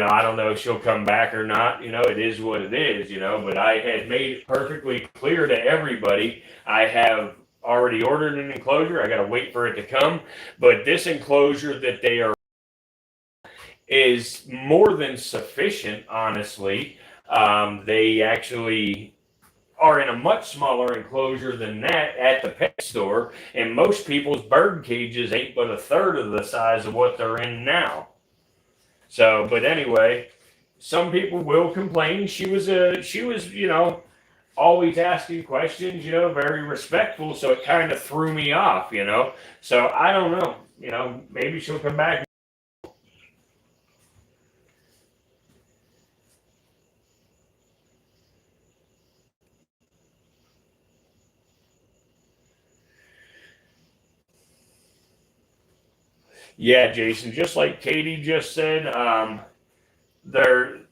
I don't know if she'll come back or not. It is what it is, but I had made it perfectly clear to everybody. I have already ordered an enclosure. I got to wait for it to come, but this enclosure that they are is more than sufficient, honestly. They actually are in a much smaller enclosure than that at the pet store, and most people's bird cages ain't but a third of the size of what they're in now. So, but anyway, some people will complain. She was, always asking questions, very respectful. So it kind of threw me off, So I don't know, maybe she'll come back. Yeah, Jason, just like Katie just said,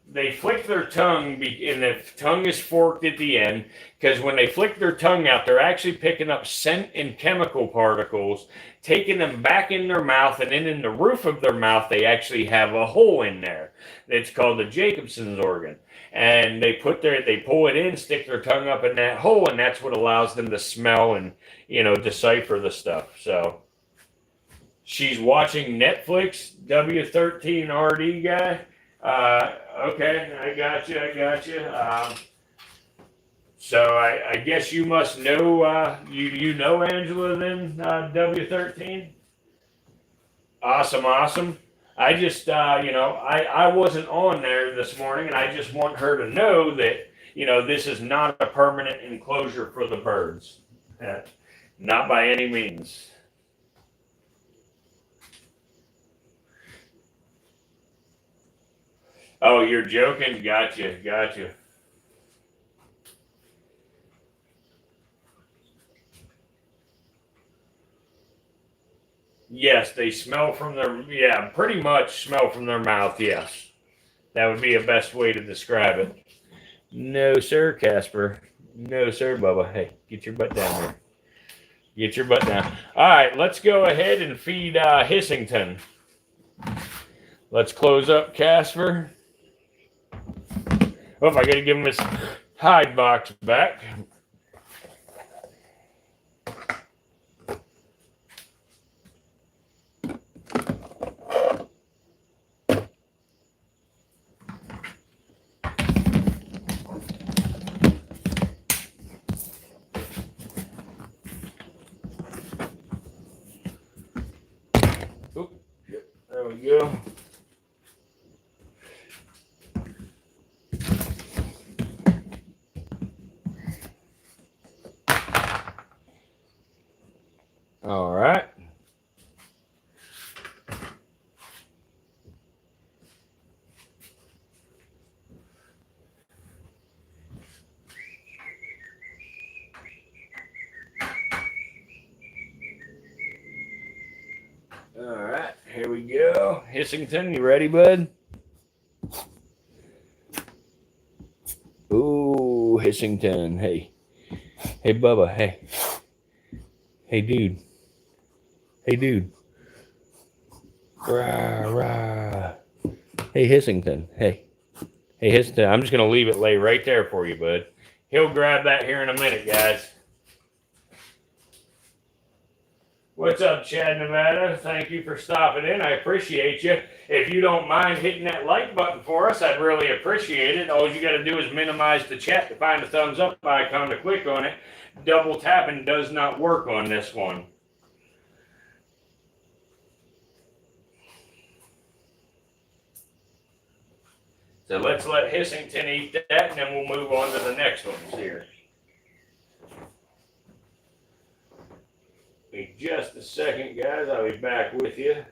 they flick their tongue, and the tongue is forked at the end, because when they flick their tongue out, they're actually picking up scent and chemical particles, taking them back in their mouth, and then in the roof of their mouth, they actually have a hole in there. It's called the Jacobson's organ. And they pull it in, stick their tongue up in that hole, and that's what allows them to smell and, decipher the stuff. So She's watching Netflix, W13RD guy. Okay, I got you. I got you. So I guess you must know you know Angela then, W13. Awesome, awesome. I just I wasn't on there this morning, and I just want her to know that this is not a permanent enclosure for the birds, not by any means. Oh, you're joking? Gotcha, gotcha. Yes, they smell from their, yeah, pretty much smell from their mouth, yes. That would be a best way to describe it. No, sir, Casper. No, sir, Bubba. Hey, get your butt down here. Get your butt down. All right, let's go ahead and feed Hissington. Let's close up Casper. Oh, I got to give him his hide box back. Oop, there we go. All right. All right, here we go. Hissington, you ready, bud? Ooh, Hissington. Hey. Hey, Bubba. Hey. Hey, dude. Hey, dude. Rah, rah. Hey, Hissington. Hey. Hey, Hissington. I'm just going to leave it lay right there for you, bud. He'll grab that here in a minute, guys. What's up, Chad, Nevada? Thank you for stopping in. I appreciate you. If you don't mind hitting that like button for us, I'd really appreciate it. All you got to do is minimize the chat to find the thumbs up icon to click on it. Double tapping does not work on this one. So let's let Hissington eat that, and then we'll move on to the next ones here. Be just a second, guys. I'll be back with you.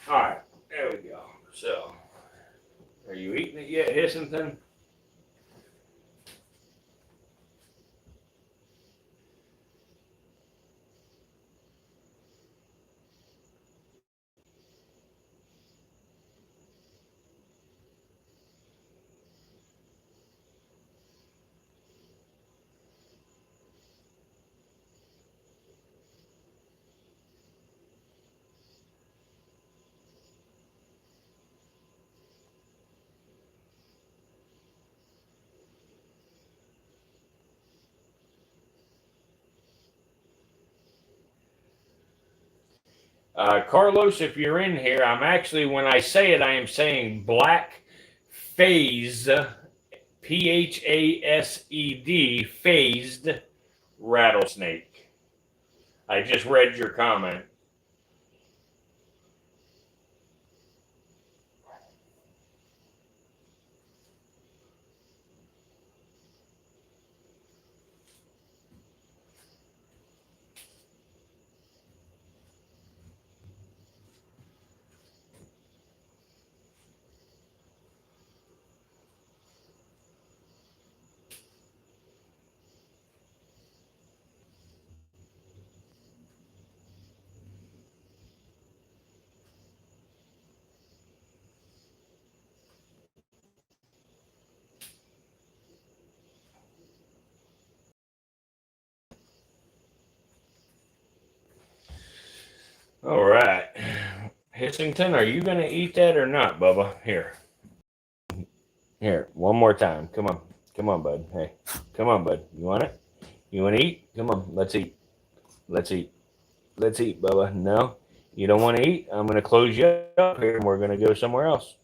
All right, there we go. So, are you eating it yet, Hissington? Carlos, if you're in here, I'm actually, when I say it, I am saying black phased, PHASED, phased rattlesnake. I just read your comment. All right. Hissington, are you going to eat that or not, Bubba? Here. Here, one more time. Come on. Come on, bud. Hey, come on, bud. You want it? You want to eat? Come on. Let's eat. Let's eat. Let's eat, Bubba. No? You don't want to eat? I'm going to close you up here and we're going to go somewhere else.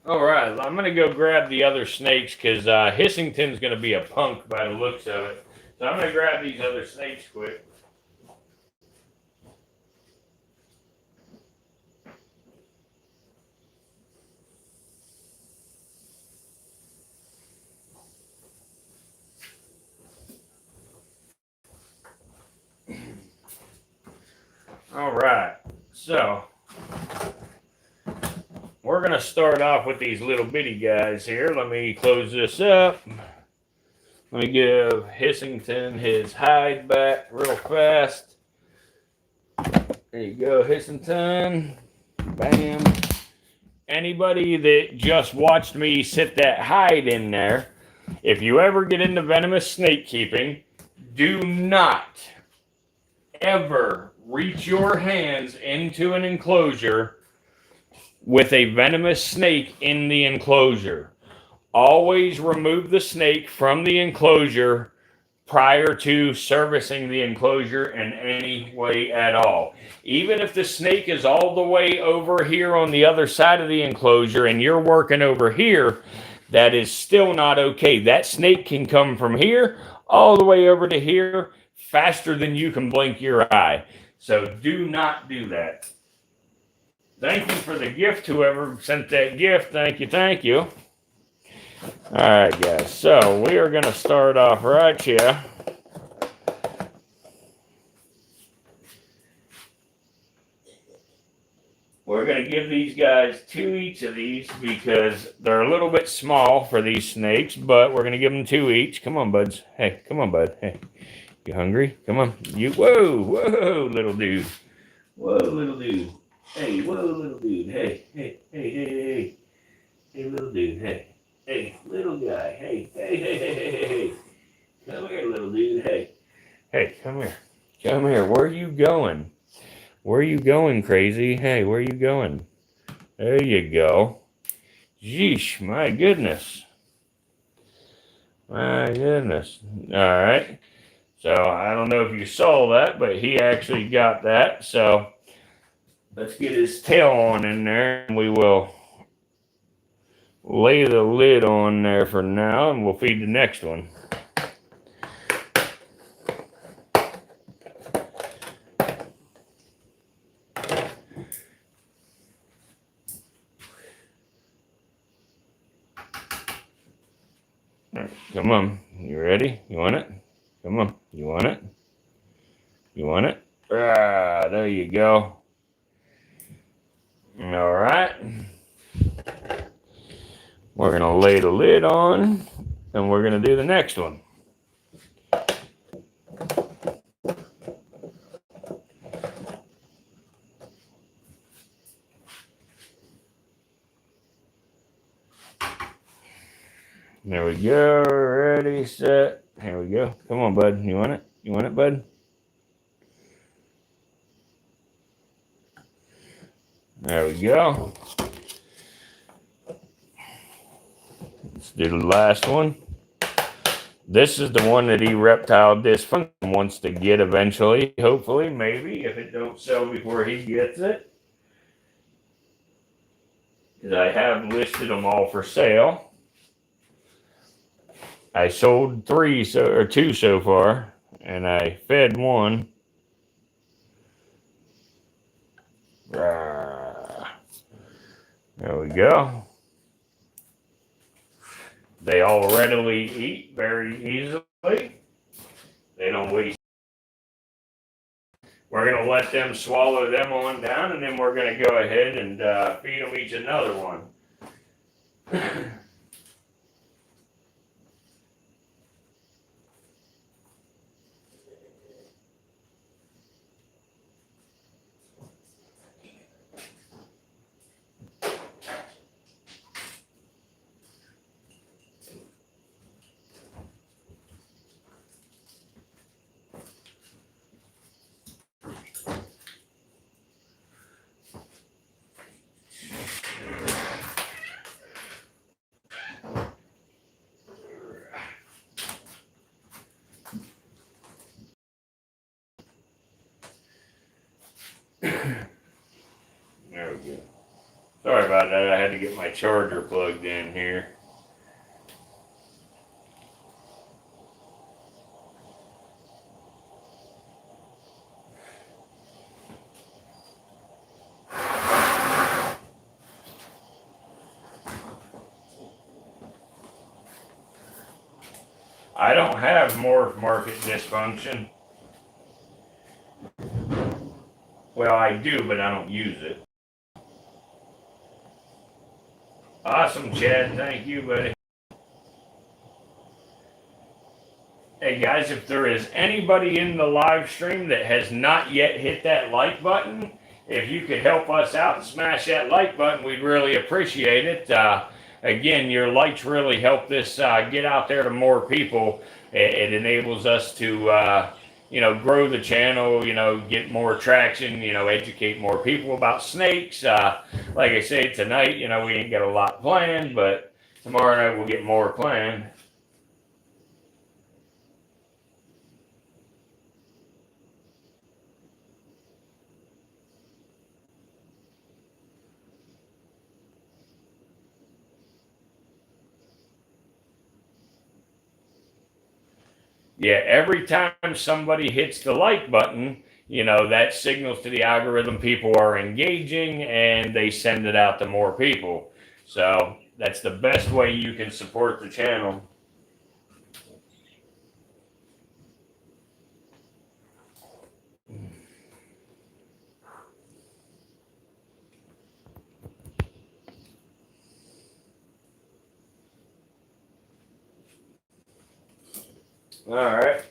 All right, I'm going to go grab the other snakes because Hissington's going to be a punk by the looks of it. So I'm going to grab these other snakes quick. All right, so we're going to start off with these little bitty guys here. Let me close this up. Let me give Hissington his hide back real fast. There you go, Hissington. Bam. Anybody that just watched me sit that hide in there, if you ever get into venomous snake keeping, do not ever reach your hands into an enclosure with a venomous snake in the enclosure. Always remove the snake from the enclosure prior to servicing the enclosure in any way at all. Even if the snake is all the way over here on the other side of the enclosure and you're working over here, that is still not okay. That snake can come from here all the way over to here faster than you can blink your eye. So do not do that. Thank you for the gift, whoever sent that gift. Thank you, thank you. All right, guys. So we are going to start off right here. We're going to give these guys 2 each of these because they're a little bit small for these snakes, but we're going to give them 2 each. Come on, buds. Hey, come on, bud. Hey, you hungry? Come on. Whoa, little dude. Whoa, little dude. Hey, whoa, little dude. Hey. Hey, little dude. Hey, little guy. Hey. Come here, little dude. Hey, come here. Come here. Where are you going? Where are you going, crazy? Hey, where are you going? There you go. Yeesh, my goodness. My goodness. All right. So I don't know if you saw that, but he actually got that. So let's get his tail on in there and we will lay the lid on there for now and we'll feed the next one. Come on. You ready? You want it? Come on. You want it? You want it? Ah, there you go. All right. We're going to lay the lid on and we're going to do the next one. There we go. Ready, set. Here we go. Come on, bud. You want it? You want it, bud? There we go. Let's do the last one. This is the one that erectile dysfunction wants to get eventually. Hopefully, maybe, if it don't sell before he gets it. Because I have listed them all for sale. I sold 2 so far, and I fed 1. There we go. They all readily eat very easily. They don't waste. We're going to let them swallow them on down, and then we're going to go ahead and feed them each another one. There we go. Sorry about that. I had to get my charger plugged in here. I don't have morph market dysfunction. Well, I do, but I don't use it. Awesome, Chad. Thank you, buddy. Hey, guys, if there is anybody in the live stream that has not yet hit that like button, if you could help us out and smash that like button, we'd really appreciate it. Again, your likes really help this get out there to more people. It enables us to, grow the channel, get more traction, educate more people about snakes. Like I said, tonight, we ain't got a lot planned, but tomorrow night we'll get more planned. Yeah, every time somebody hits the like button, that signals to the algorithm people are engaging and they send it out to more people. So that's the best way you can support the channel. All right.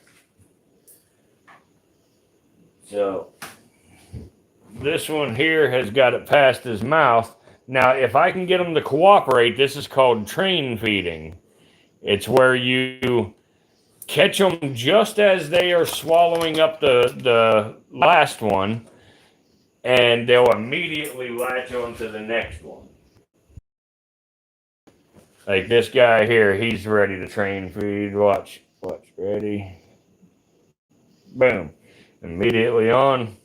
So this one here has got it past his mouth. Now, if I can get him to cooperate, this is called train feeding. It's where you catch them just as they are swallowing up the last one, and they'll immediately latch on to the next one. Like this guy here, he's ready to train feed. Watch, ready. Boom. Immediately on.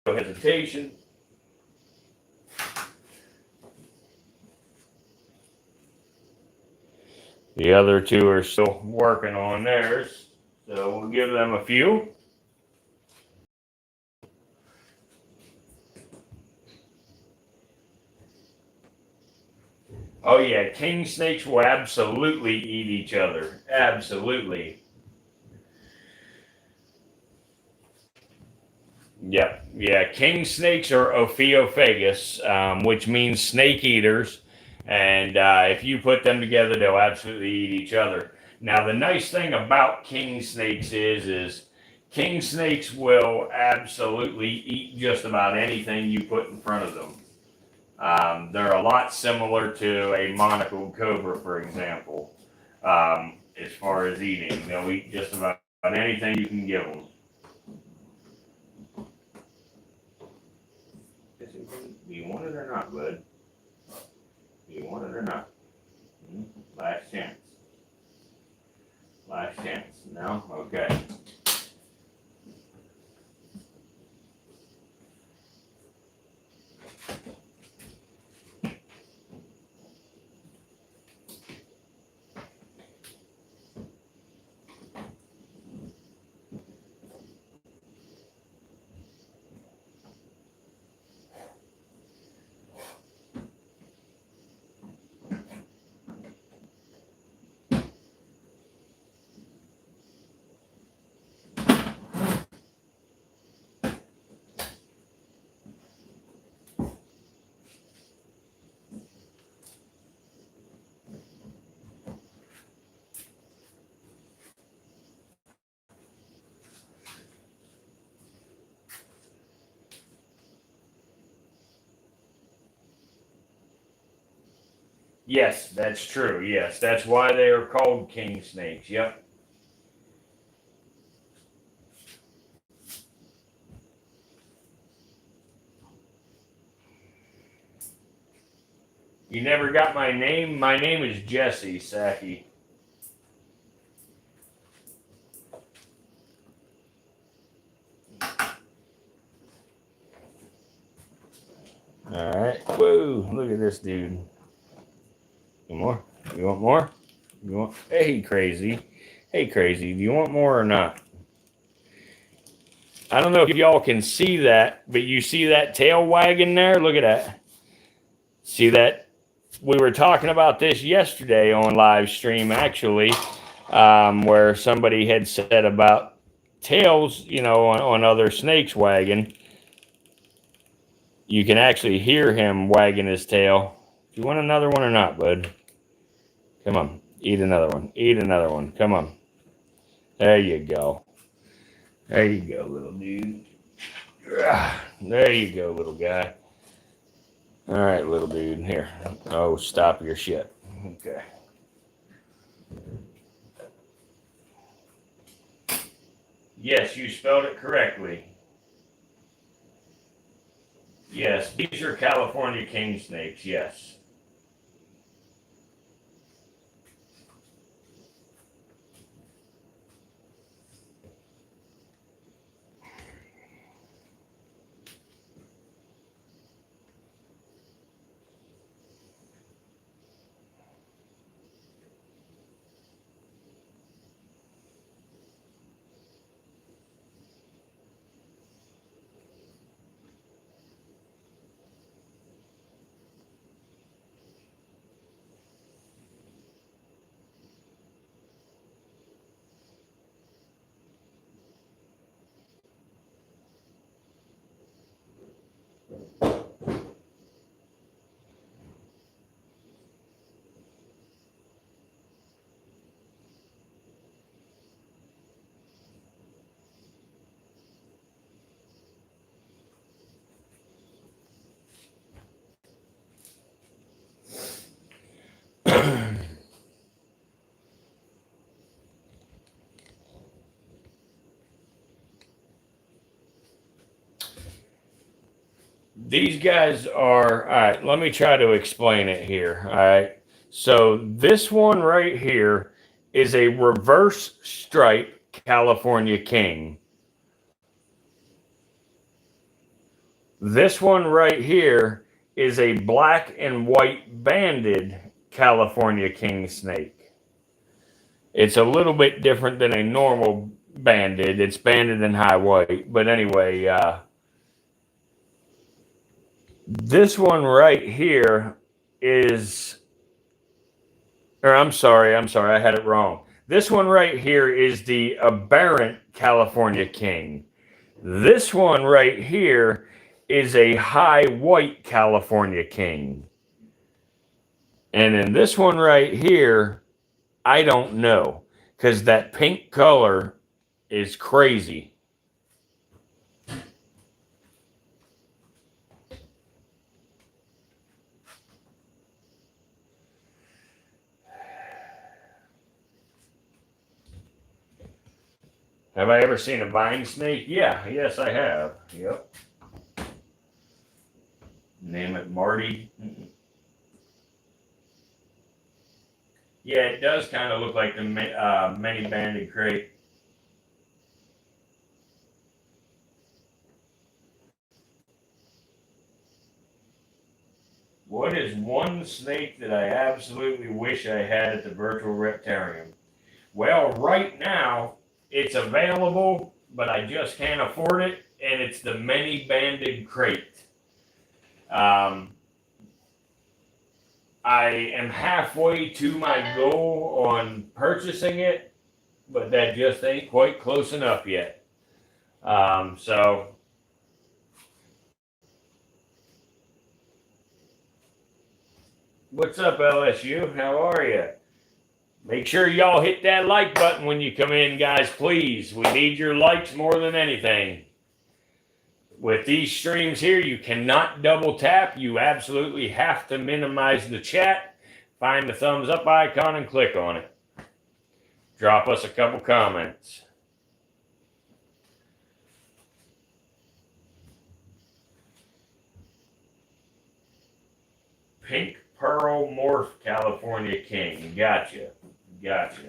No hesitation. The other two are still working on theirs, so we'll give them a few. Oh yeah, king snakes will absolutely eat each other. Absolutely. Yep. Yeah, king snakes are Ophiophagus, which means snake eaters. And if you put them together, they'll absolutely eat each other. Now, the nice thing about king snakes is king snakes will absolutely eat just about anything you put in front of them. They're a lot similar to a monocled cobra, for example, as far as eating. They'll eat just about anything you can give them. Do you want it or not, bud? Do you want it or not? Last chance. Last chance. No? Okay. Yes, that's true. Yes, that's why they are called king snakes. Yep. You never got my name? My name is Jesse Saki. All right. Whoa, look at this dude. You more? You want more? You want? Hey, crazy. Hey, crazy. Do you want more or not? I don't know if y'all can see that, but you see that tail wagging there? Look at that. See that? We were talking about this yesterday on live stream, actually, where somebody had said about tails, on other snakes wagging. You can actually hear him wagging his tail. Do you want another one or not, bud? Come on. Eat another one. Eat another one. Come on. There you go. There you go, little dude. There you go, little guy. All right, little dude. Here. Oh, stop your shit. Okay. Yes, you spelled it correctly. Yes, these are California king snakes. Yes. These guys are, all right, let me try to explain it here. All right. So this one right here is a reverse stripe California King. This one right here is a black and white banded California King snake. It's a little bit different than a normal banded. It's banded in high white. But anyway, this one right here is, or I'm sorry, I had it wrong. This one right here is the aberrant California King. This one right here is a high white California King. And then this one right here, I don't know, because that pink color is crazy. Have I ever seen a vine snake? Yeah, yes, I have. Yep. Name it Marty. Yeah, it does kind of look like the many banded crate. What is one snake that I absolutely wish I had at the virtual reptarium? Well, right now it's available, but I just can't afford it, and it's the many banded crate. I am halfway to my goal on purchasing it, but that just ain't quite close enough yet. So what's up, LSU? How are you? Make sure y'all hit that like button when you come in, guys, please. We need your likes more than anything. With these streams here, you cannot double tap. You absolutely have to minimize the chat. Find the thumbs up icon and click on it. Drop us a couple comments. Pink Pearl Morph California King. Gotcha. Gotcha.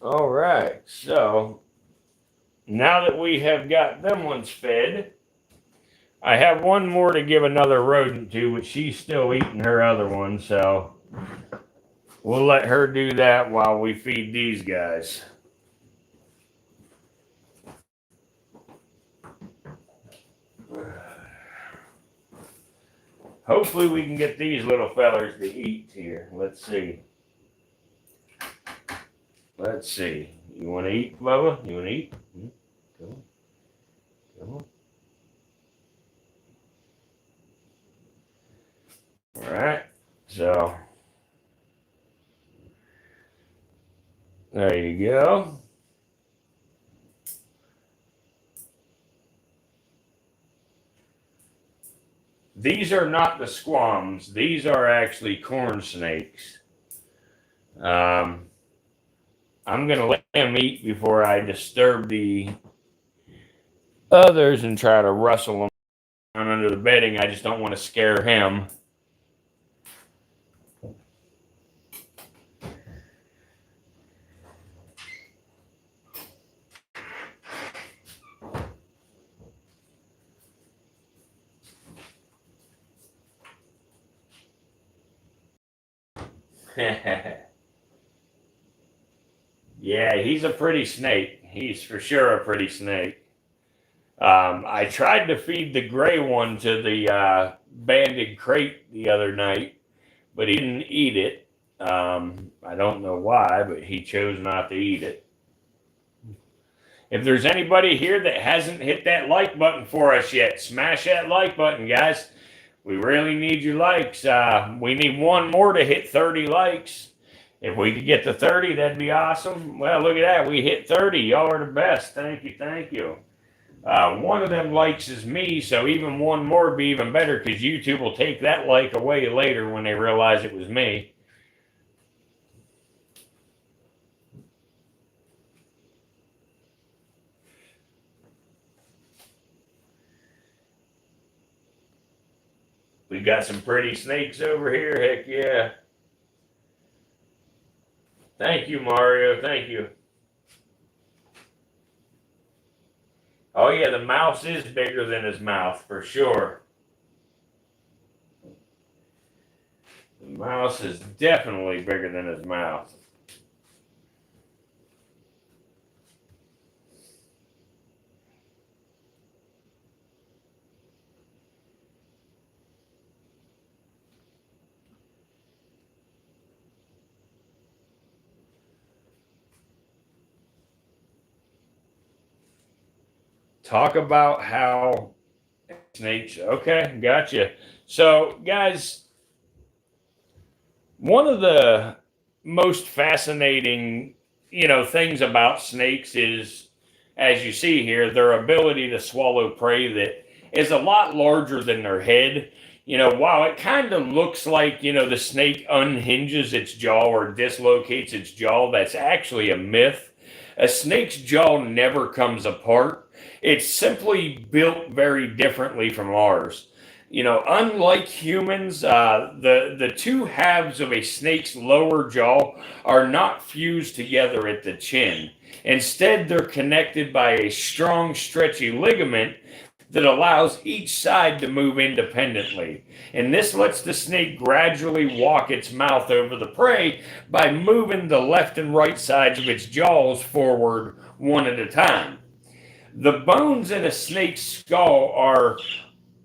All right, so now that we have got them ones fed, I have one more to give another rodent to, but she's still eating her other one, so we'll let her do that while we feed these guys. Hopefully we can get these little fellers to eat here. Let's see. Let's see. You want to eat, Bubba? You want to eat? Come on. Come on. All right. So there you go. These are not the squams. These are actually corn snakes. I'm going to let him eat before I disturb the others and try to rustle them under the bedding. I just don't want to scare him. Yeah, he's a pretty snake. He's for sure a pretty snake. I tried to feed the gray one to the banded crate the other night, but he didn't eat it. I don't know why, but he chose not to eat it. If there's anybody here that hasn't hit that like button for us yet, smash that like button, guys. We really need your likes. We need one more to hit 30 likes. If we could get to 30, that'd be awesome. Well, look at that. We hit 30. Y'all are the best. Thank you. Thank you. One of them likes is me, so even one more would be even better because YouTube will take that like away later when they realize it was me. We got some pretty snakes over here. Heck yeah. Thank you, Mario. Thank you. Oh, yeah, the mouse is bigger than his mouth for sure. The mouse is definitely bigger than his mouth. Talk about how snakes. Okay, gotcha. So, guys, one of the most fascinating, things about snakes is, as you see here, their ability to swallow prey that is a lot larger than their head. While it kind of looks like, the snake unhinges its jaw or dislocates its jaw, that's actually a myth. A snake's jaw never comes apart. It's simply built very differently from ours. Unlike humans, the two halves of a snake's lower jaw are not fused together at the chin. Instead, they're connected by a strong, stretchy ligament that allows each side to move independently. And this lets the snake gradually walk its mouth over the prey by moving the left and right sides of its jaws forward one at a time. The bones in a snake's skull are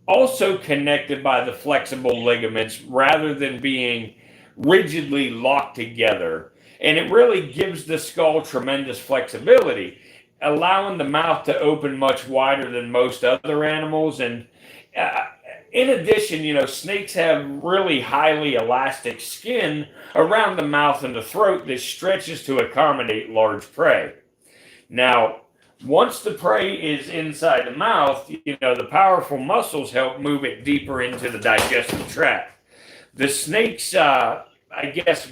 also connected by the flexible ligaments rather than being rigidly locked together. And it really gives the skull tremendous flexibility, allowing the mouth to open much wider than most other animals. And in addition, snakes have really highly elastic skin around the mouth and the throat that stretches to accommodate large prey. Now, once the prey is inside the mouth, the powerful muscles help move it deeper into the digestive tract. The snake's,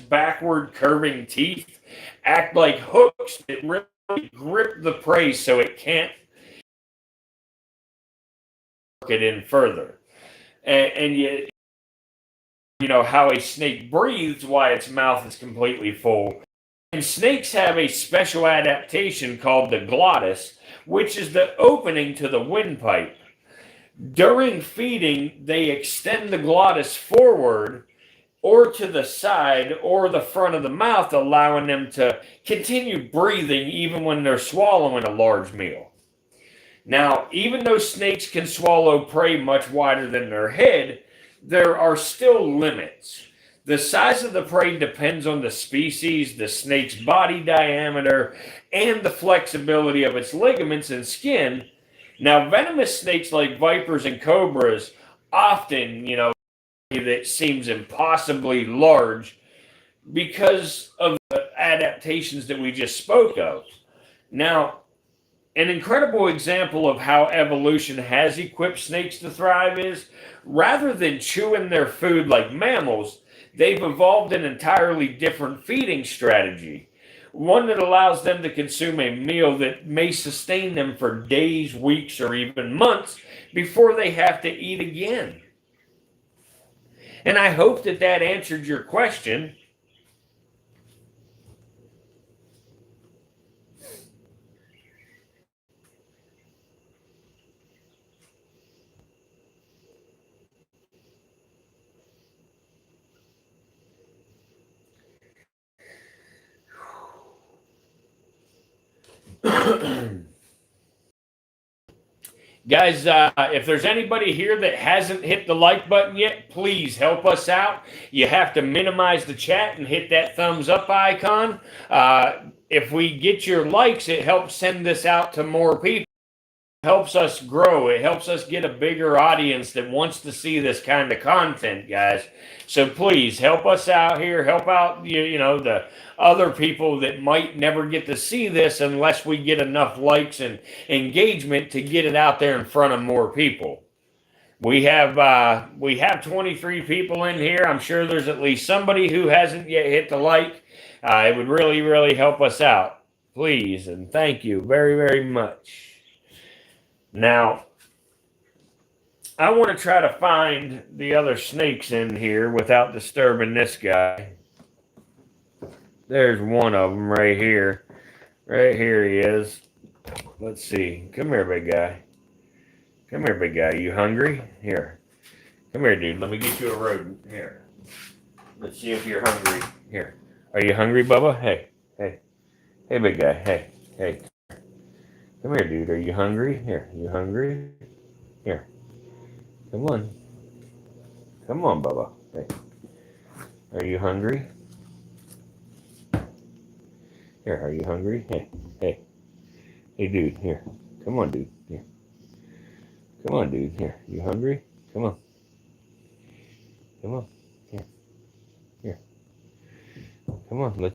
backward curving teeth act like hooks that really grip the prey so it can't work it in further. And yet, how a snake breathes, why its mouth is completely full. And snakes have a special adaptation called the glottis, which is the opening to the windpipe. During feeding, they extend the glottis forward or to the side or the front of the mouth, allowing them to continue breathing even when they're swallowing a large meal. Now, even though snakes can swallow prey much wider than their head, there are still limits. The size of the prey depends on the species, the snake's body diameter, and the flexibility of its ligaments and skin. Now, venomous snakes like vipers and cobras often, that seems impossibly large because of the adaptations that we just spoke of. Now, an incredible example of how evolution has equipped snakes to thrive is, rather than chewing their food like mammals, they've evolved an entirely different feeding strategy, one that allows them to consume a meal that may sustain them for days, weeks, or even months before they have to eat again. And I hope that answered your question. Guys, if there's anybody here that hasn't hit the like button yet, please help us out. You have to minimize the chat and hit that thumbs up icon. If we get your likes, it helps send this out to more people. helps us grow. It helps us get a bigger audience that wants to see this kind of content, guys. So please help us out here. Help out the other people that might never get to see this unless we get enough likes and engagement to get it out there in front of more people. We have 23 people in here. I'm sure there's at least somebody who hasn't yet hit the like. It would really, really help us out. Please and thank you very, very much. Now, I want to try to find the other snakes in here without disturbing this guy. There's one of them right here. Right here he is. Let's see. Come here, big guy. Come here, big guy. You hungry? Here. Come here, dude. Let me get you a rodent. Here. Let's see if you're hungry. Here. Are you hungry, Bubba? Hey. Hey. Hey, big guy. Hey. Hey. Come here, dude. Are you hungry? Here. You hungry? Here. Come on. Come on, Bubba. Hey. Are you hungry? Here. Are you hungry? Hey. Hey. Hey, dude. Here. Come on, dude. Here. Come on, dude. Here. You hungry? Come on. Come on. Here. Here. Come on. Let's.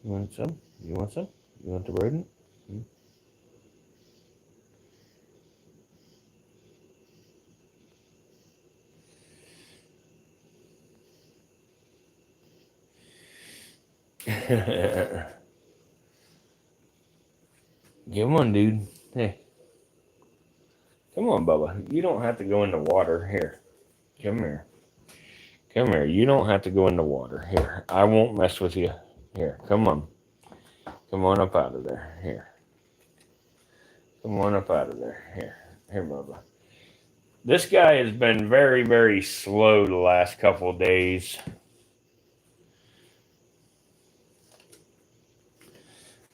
You want some? You want some? You want the rodent? Hmm? Come on, dude. Hey. Come on, Bubba. You don't have to go in the water. Here. Come here. Come here. You don't have to go in the water. Here. I won't mess with you. Here. Come on. Come on up out of there. Here. Come on up out of there. Here. Here, Bubba. This guy has been very, very slow the last couple of days.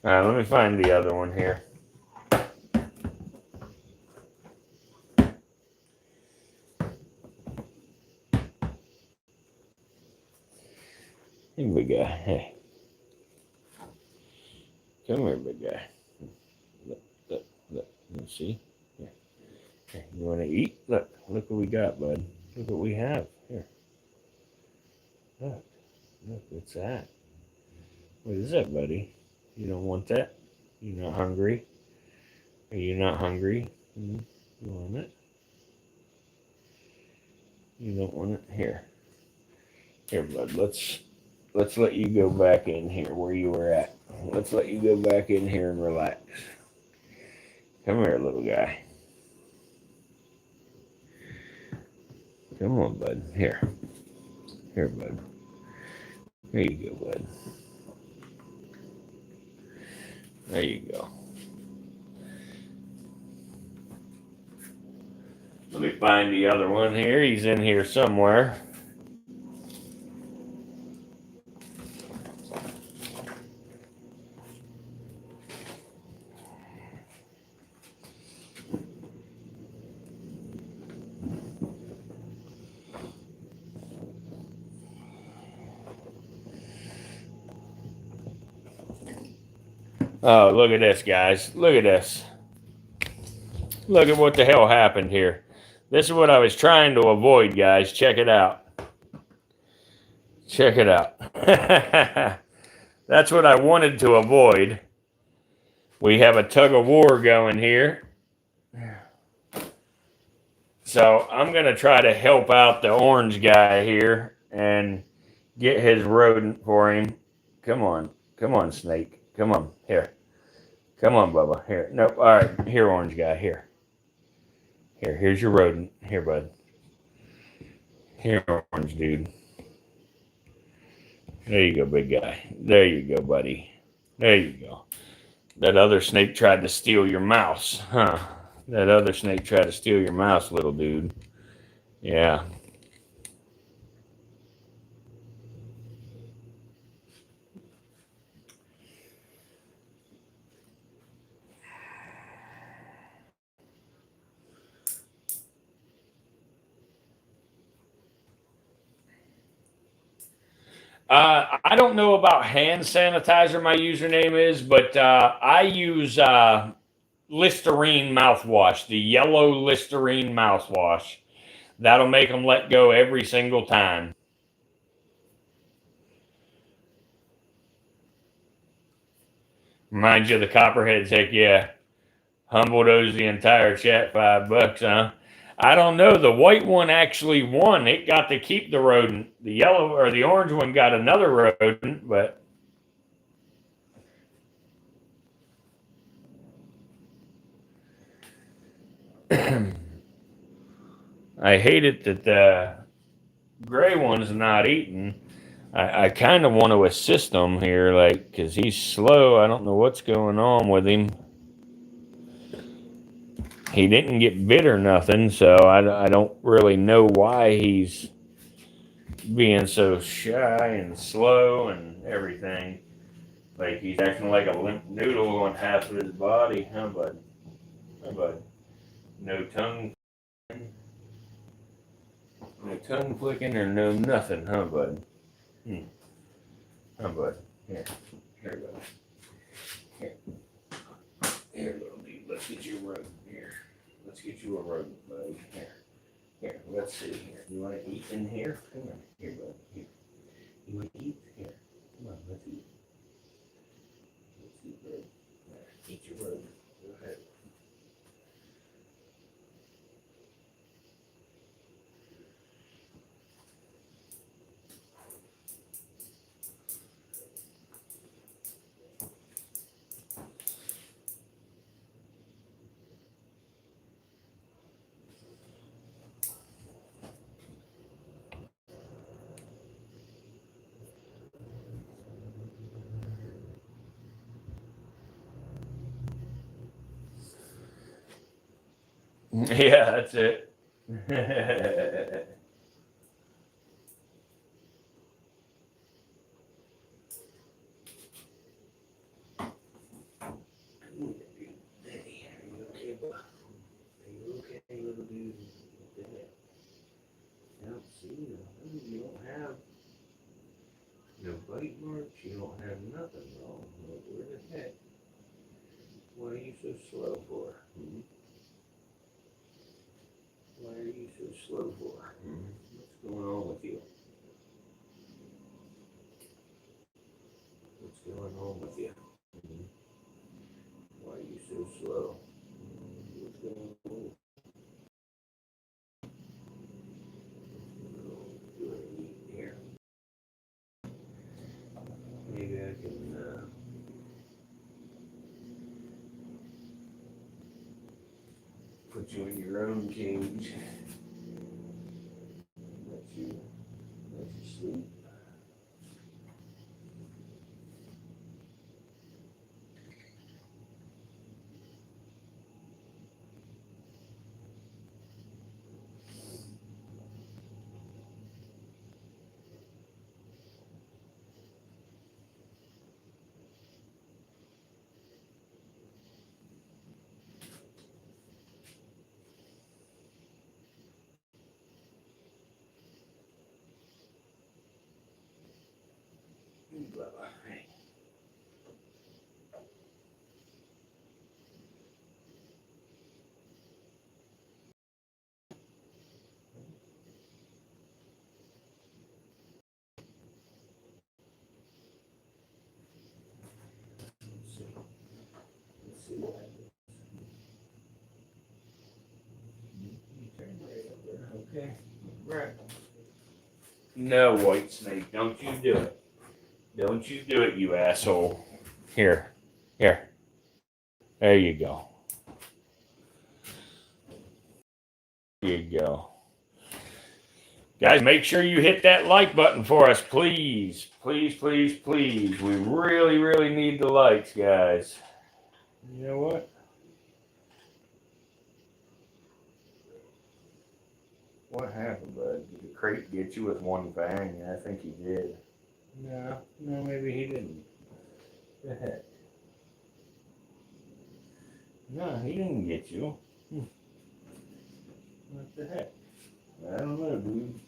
All right, let me find the other one here. Hey, big guy. Hey. Come here, big guy. Look. Let's see. Here. Here. You want to eat? Look what we got, bud. Look what we have. Here. Look, what's that? What is that, buddy? You don't want that? You're not hungry? Are you not hungry? You want it? You don't want it? Here. Here, bud. Let's let you go back in here where you were at. Let's let you go back in here and relax. Come here, little guy. Come on, bud. Here. Here, bud. There you go, bud. There you go. Let me find the other one here. He's in here somewhere. Oh, look at this, guys. Look at this. Look at what the hell happened here. This is what I was trying to avoid, guys. Check it out. Check it out. That's what I wanted to avoid. We have a tug of war going here. So I'm going to try to help out the orange guy here and get his rodent for him. Come on. Come on, snake. Come on. Here. Come on, Bubba. Here. Nope. All right. Here, orange guy. Here. Here. Here's your rodent. Here, bud. Here, orange dude. There you go, big guy. There you go, buddy. There you go. That other snake tried to steal your mouse, huh? That other snake tried to steal your mouse, little dude. Yeah. I don't know about hand sanitizer. My username is, but I use Listerine mouthwash, the yellow Listerine mouthwash. That'll make them let go every single time. Reminds you of the copperheads. Heck yeah. Humbled owes the entire chat $5, huh? I don't know. The white one actually won. It got to keep the rodent. The yellow or the orange one got another rodent, but I hate it that the gray one's not eating. I kind of want to assist him here, like, because he's slow. I don't know what's going on with him. He didn't get bit or nothing, so I don't really know why he's being so shy and slow and everything. Like he's acting like a limp noodle on half of his body, huh, bud? Huh, bud? No tongue, no tongue flicking or no nothing, huh, bud? Hmm. Huh, bud? Here, here, bud. Here, here, little dude. Let's get you a rodent. Here, let's get you a rodent, bud. Here. Let's see here. You want to eat in here? Come on, here, bud. Here. You want to eat? Here. Come on, let's eat. Let's eat, bud. Eat your rodent. Go ahead. Yeah, that's it. Hey, are you okay, bud? Are you okay, little dude? What the heck? I don't see you. You don't have no bite marks. You don't have nothing wrong. Where the heck? Why are you so slow for? Hmm? Why are you so slow for? Hmm? What's going on with you? What's going on with you? Hmm? Why are you so slow? What's going on? Here, maybe I can put you in your own cage. Let you let you sleep. Blah, blah. Hey. Let's see. Let's see what happens. You turn right up there, okay? Right. No, White Snake, don't you do it. Don't you do it, you asshole. Here. Here. There you go. There you go. Guys, make sure you hit that like button for us, please. Please, please, please. We really, really need the likes, guys. You know what? What happened, bud? Did the crate get you with one bang? I think he did. No, maybe he didn't. The heck? No, he didn't get you. What the heck? I don't know, dude.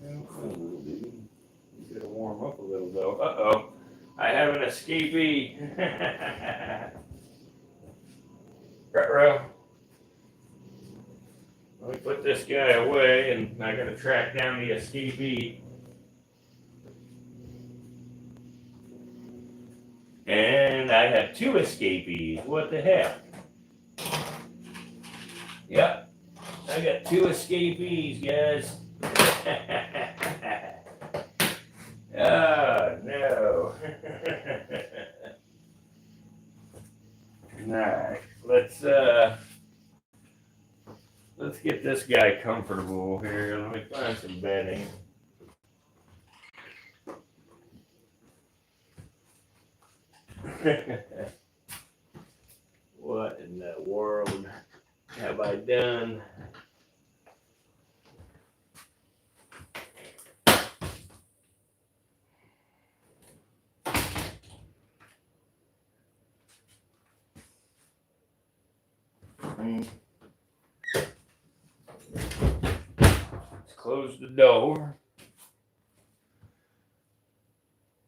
I don't know, little dude. It'll warm up a little though. Uh-oh. I have an escapee. Ruh-roh. Let me put this guy away, and I gotta track down the escapee. And I have 2 escapees. What the heck? Yep. I got 2 escapees, guys. Oh, no. Alright, let's get this guy comfortable here. Let me find some bedding. What in the world have I done? Let's close the door.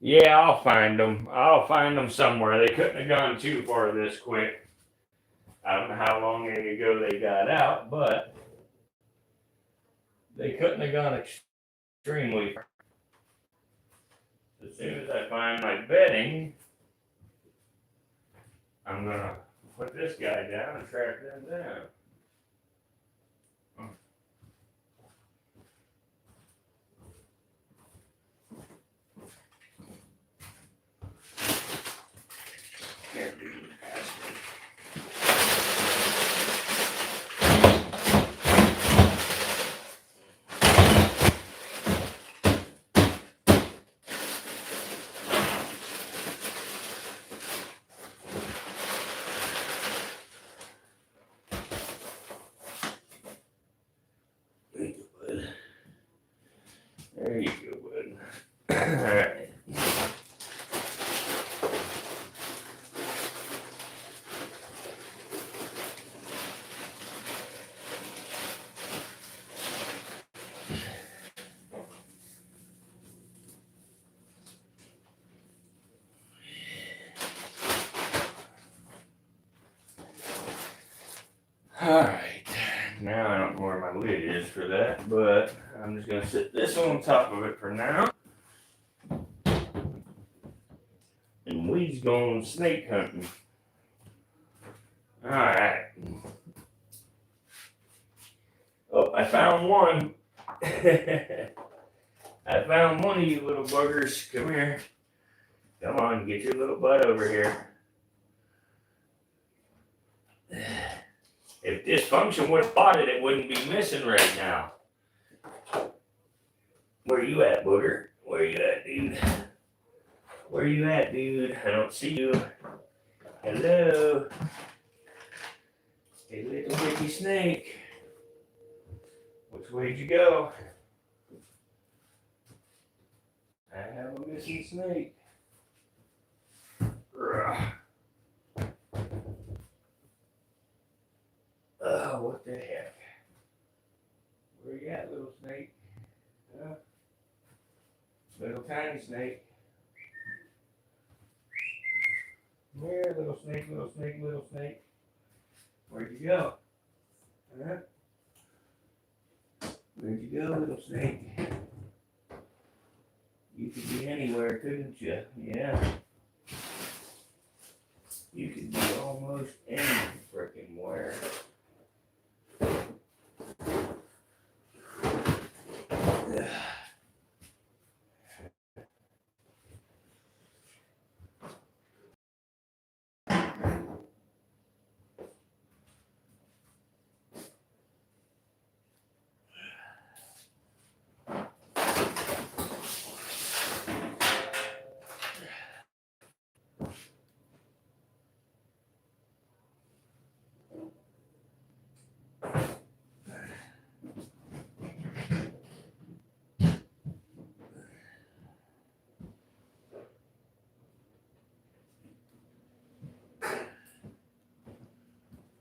Yeah, I'll find them. I'll find them somewhere. They couldn't have gone too far this quick. I don't know how long ago they got out, but they couldn't have gone extremely far. As soon as I find my bedding, I'm going to put this guy down and track them down. There you go, bud. All right. All right. Now I don't know where my lid is for that, but I'm just gonna sit this on top of it for now. And we's going snake hunting. All right. Oh, I found one. I found one of you little buggers. Come here. Come on, get your little butt over here. If Dysfunction would have bought it, it wouldn't be missing right now. Where you at, booger? Where you at, dude? Where you at, dude? I don't see you. Hello? Hey, little bitty snake. Which way'd you go? I have a missing snake. Oh, what the heck? Where you at, little snake? Little tiny snake. Where, little snake, little snake, little snake? Where'd you go? Huh? Where'd you go, little snake? You could be anywhere, couldn't you? Yeah. You could be almost any frickin' where.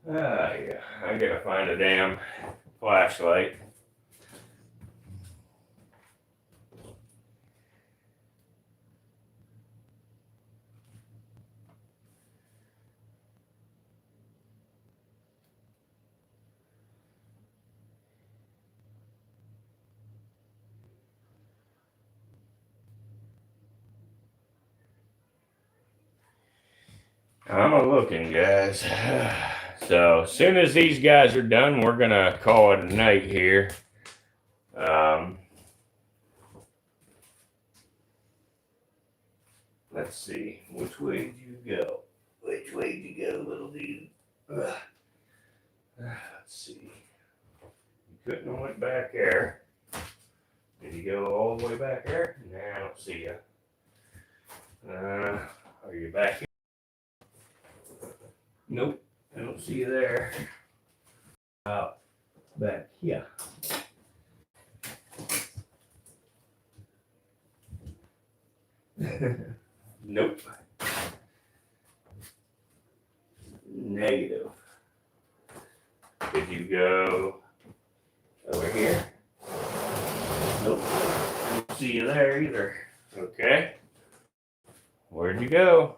Yeah, I gotta find a damn flashlight. I'm a-looking, guys. So as soon as these guys are done, we're gonna call it a night here. Let's see. Which way did you go? Which way did you go, little dude? Let's see. You couldn't have went back there. Did you go all the way back there? Nah, I don't see you. Are you back here? Nope, I don't see you there. Back here. Nope. Negative. Did you go over here? Nope. I don't see you there either. Okay. Where'd you go?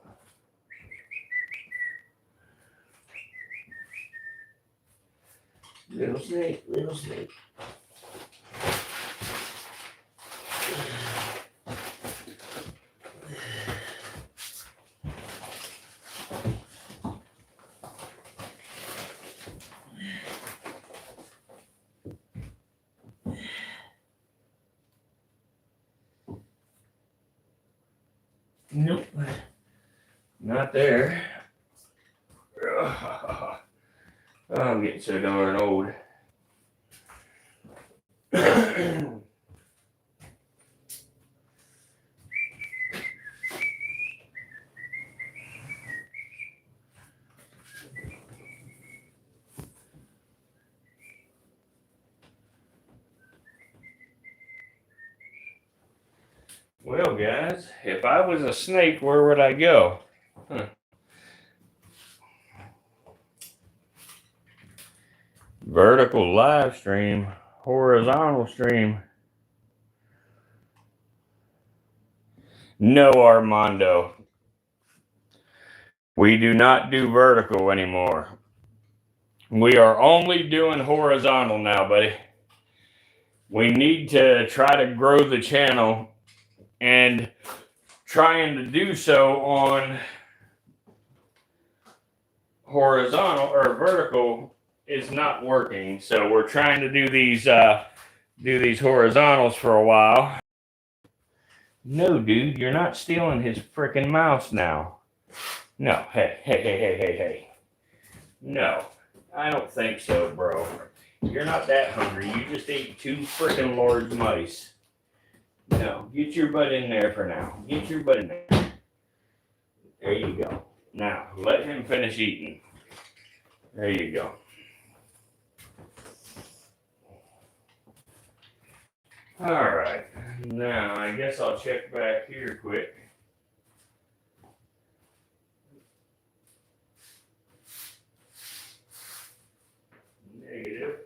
Little snake, little snake. Nope, not there. Oh, I'm getting so darn old. Well, guys, if I was a snake, where would I go? Vertical live stream, horizontal stream. No, Armando. We do not do vertical anymore. We are only doing horizontal now, buddy. We need to try to grow the channel, and trying to do so on horizontal or vertical is not working. So we're trying to do these horizontals for a while. No, dude, you're not stealing his freaking mouse now. No, hey. No, I don't think so, bro. You're not that hungry. You just ate 2 freaking large mice. No, get your butt in there for now. Get your butt in there. There you go. Now, let him finish eating. There you go. All right. Now, I guess I'll check back here quick. Negative.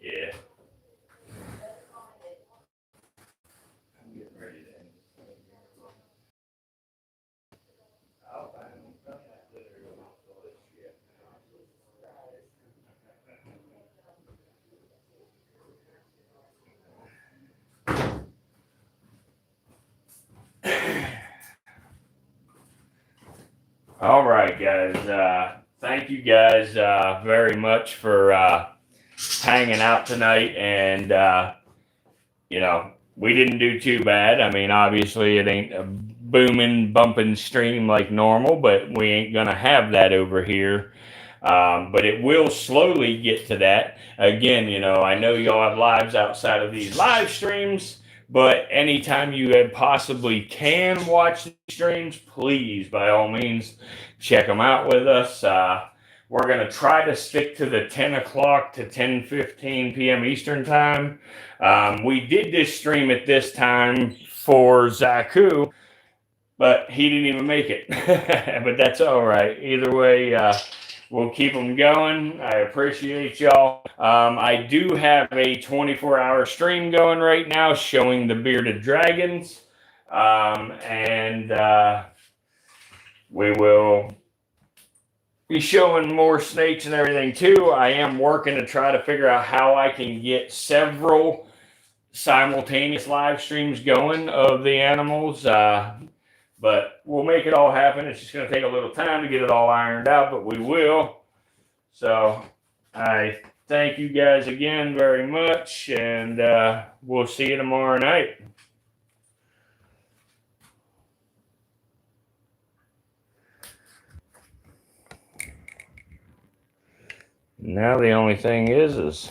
Yeah. I'm getting ready to. All right, guys. Thank you guys very much for hanging out tonight. And, we didn't do too bad. I mean, obviously, it ain't a booming, bumping stream like normal, but we ain't going to have that over here. But it will slowly get to that. Again, I know y'all have lives outside of these live streams. But anytime you possibly can watch the streams, please, by all means, check them out with us. We're going to try to stick to the 10 o'clock to 10:15 p.m. Eastern time. We did this stream at this time for Zaku, but he didn't even make it. But that's all right. Either way, we'll keep them going. I appreciate y'all. I do have a 24-hour stream going right now showing the bearded dragons. And we will be showing more snakes and everything too. I am working to try to figure out how I can get several simultaneous live streams going of the animals. But we'll make it all happen. It's just going to take a little time to get it all ironed out, but we will. So I thank you guys again very much, and we'll see you tomorrow night. Now the only thing is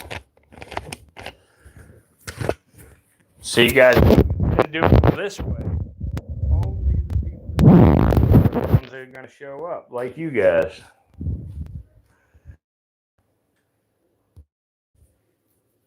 see, you guys do it this way. Only the people that are going to show up, like you guys.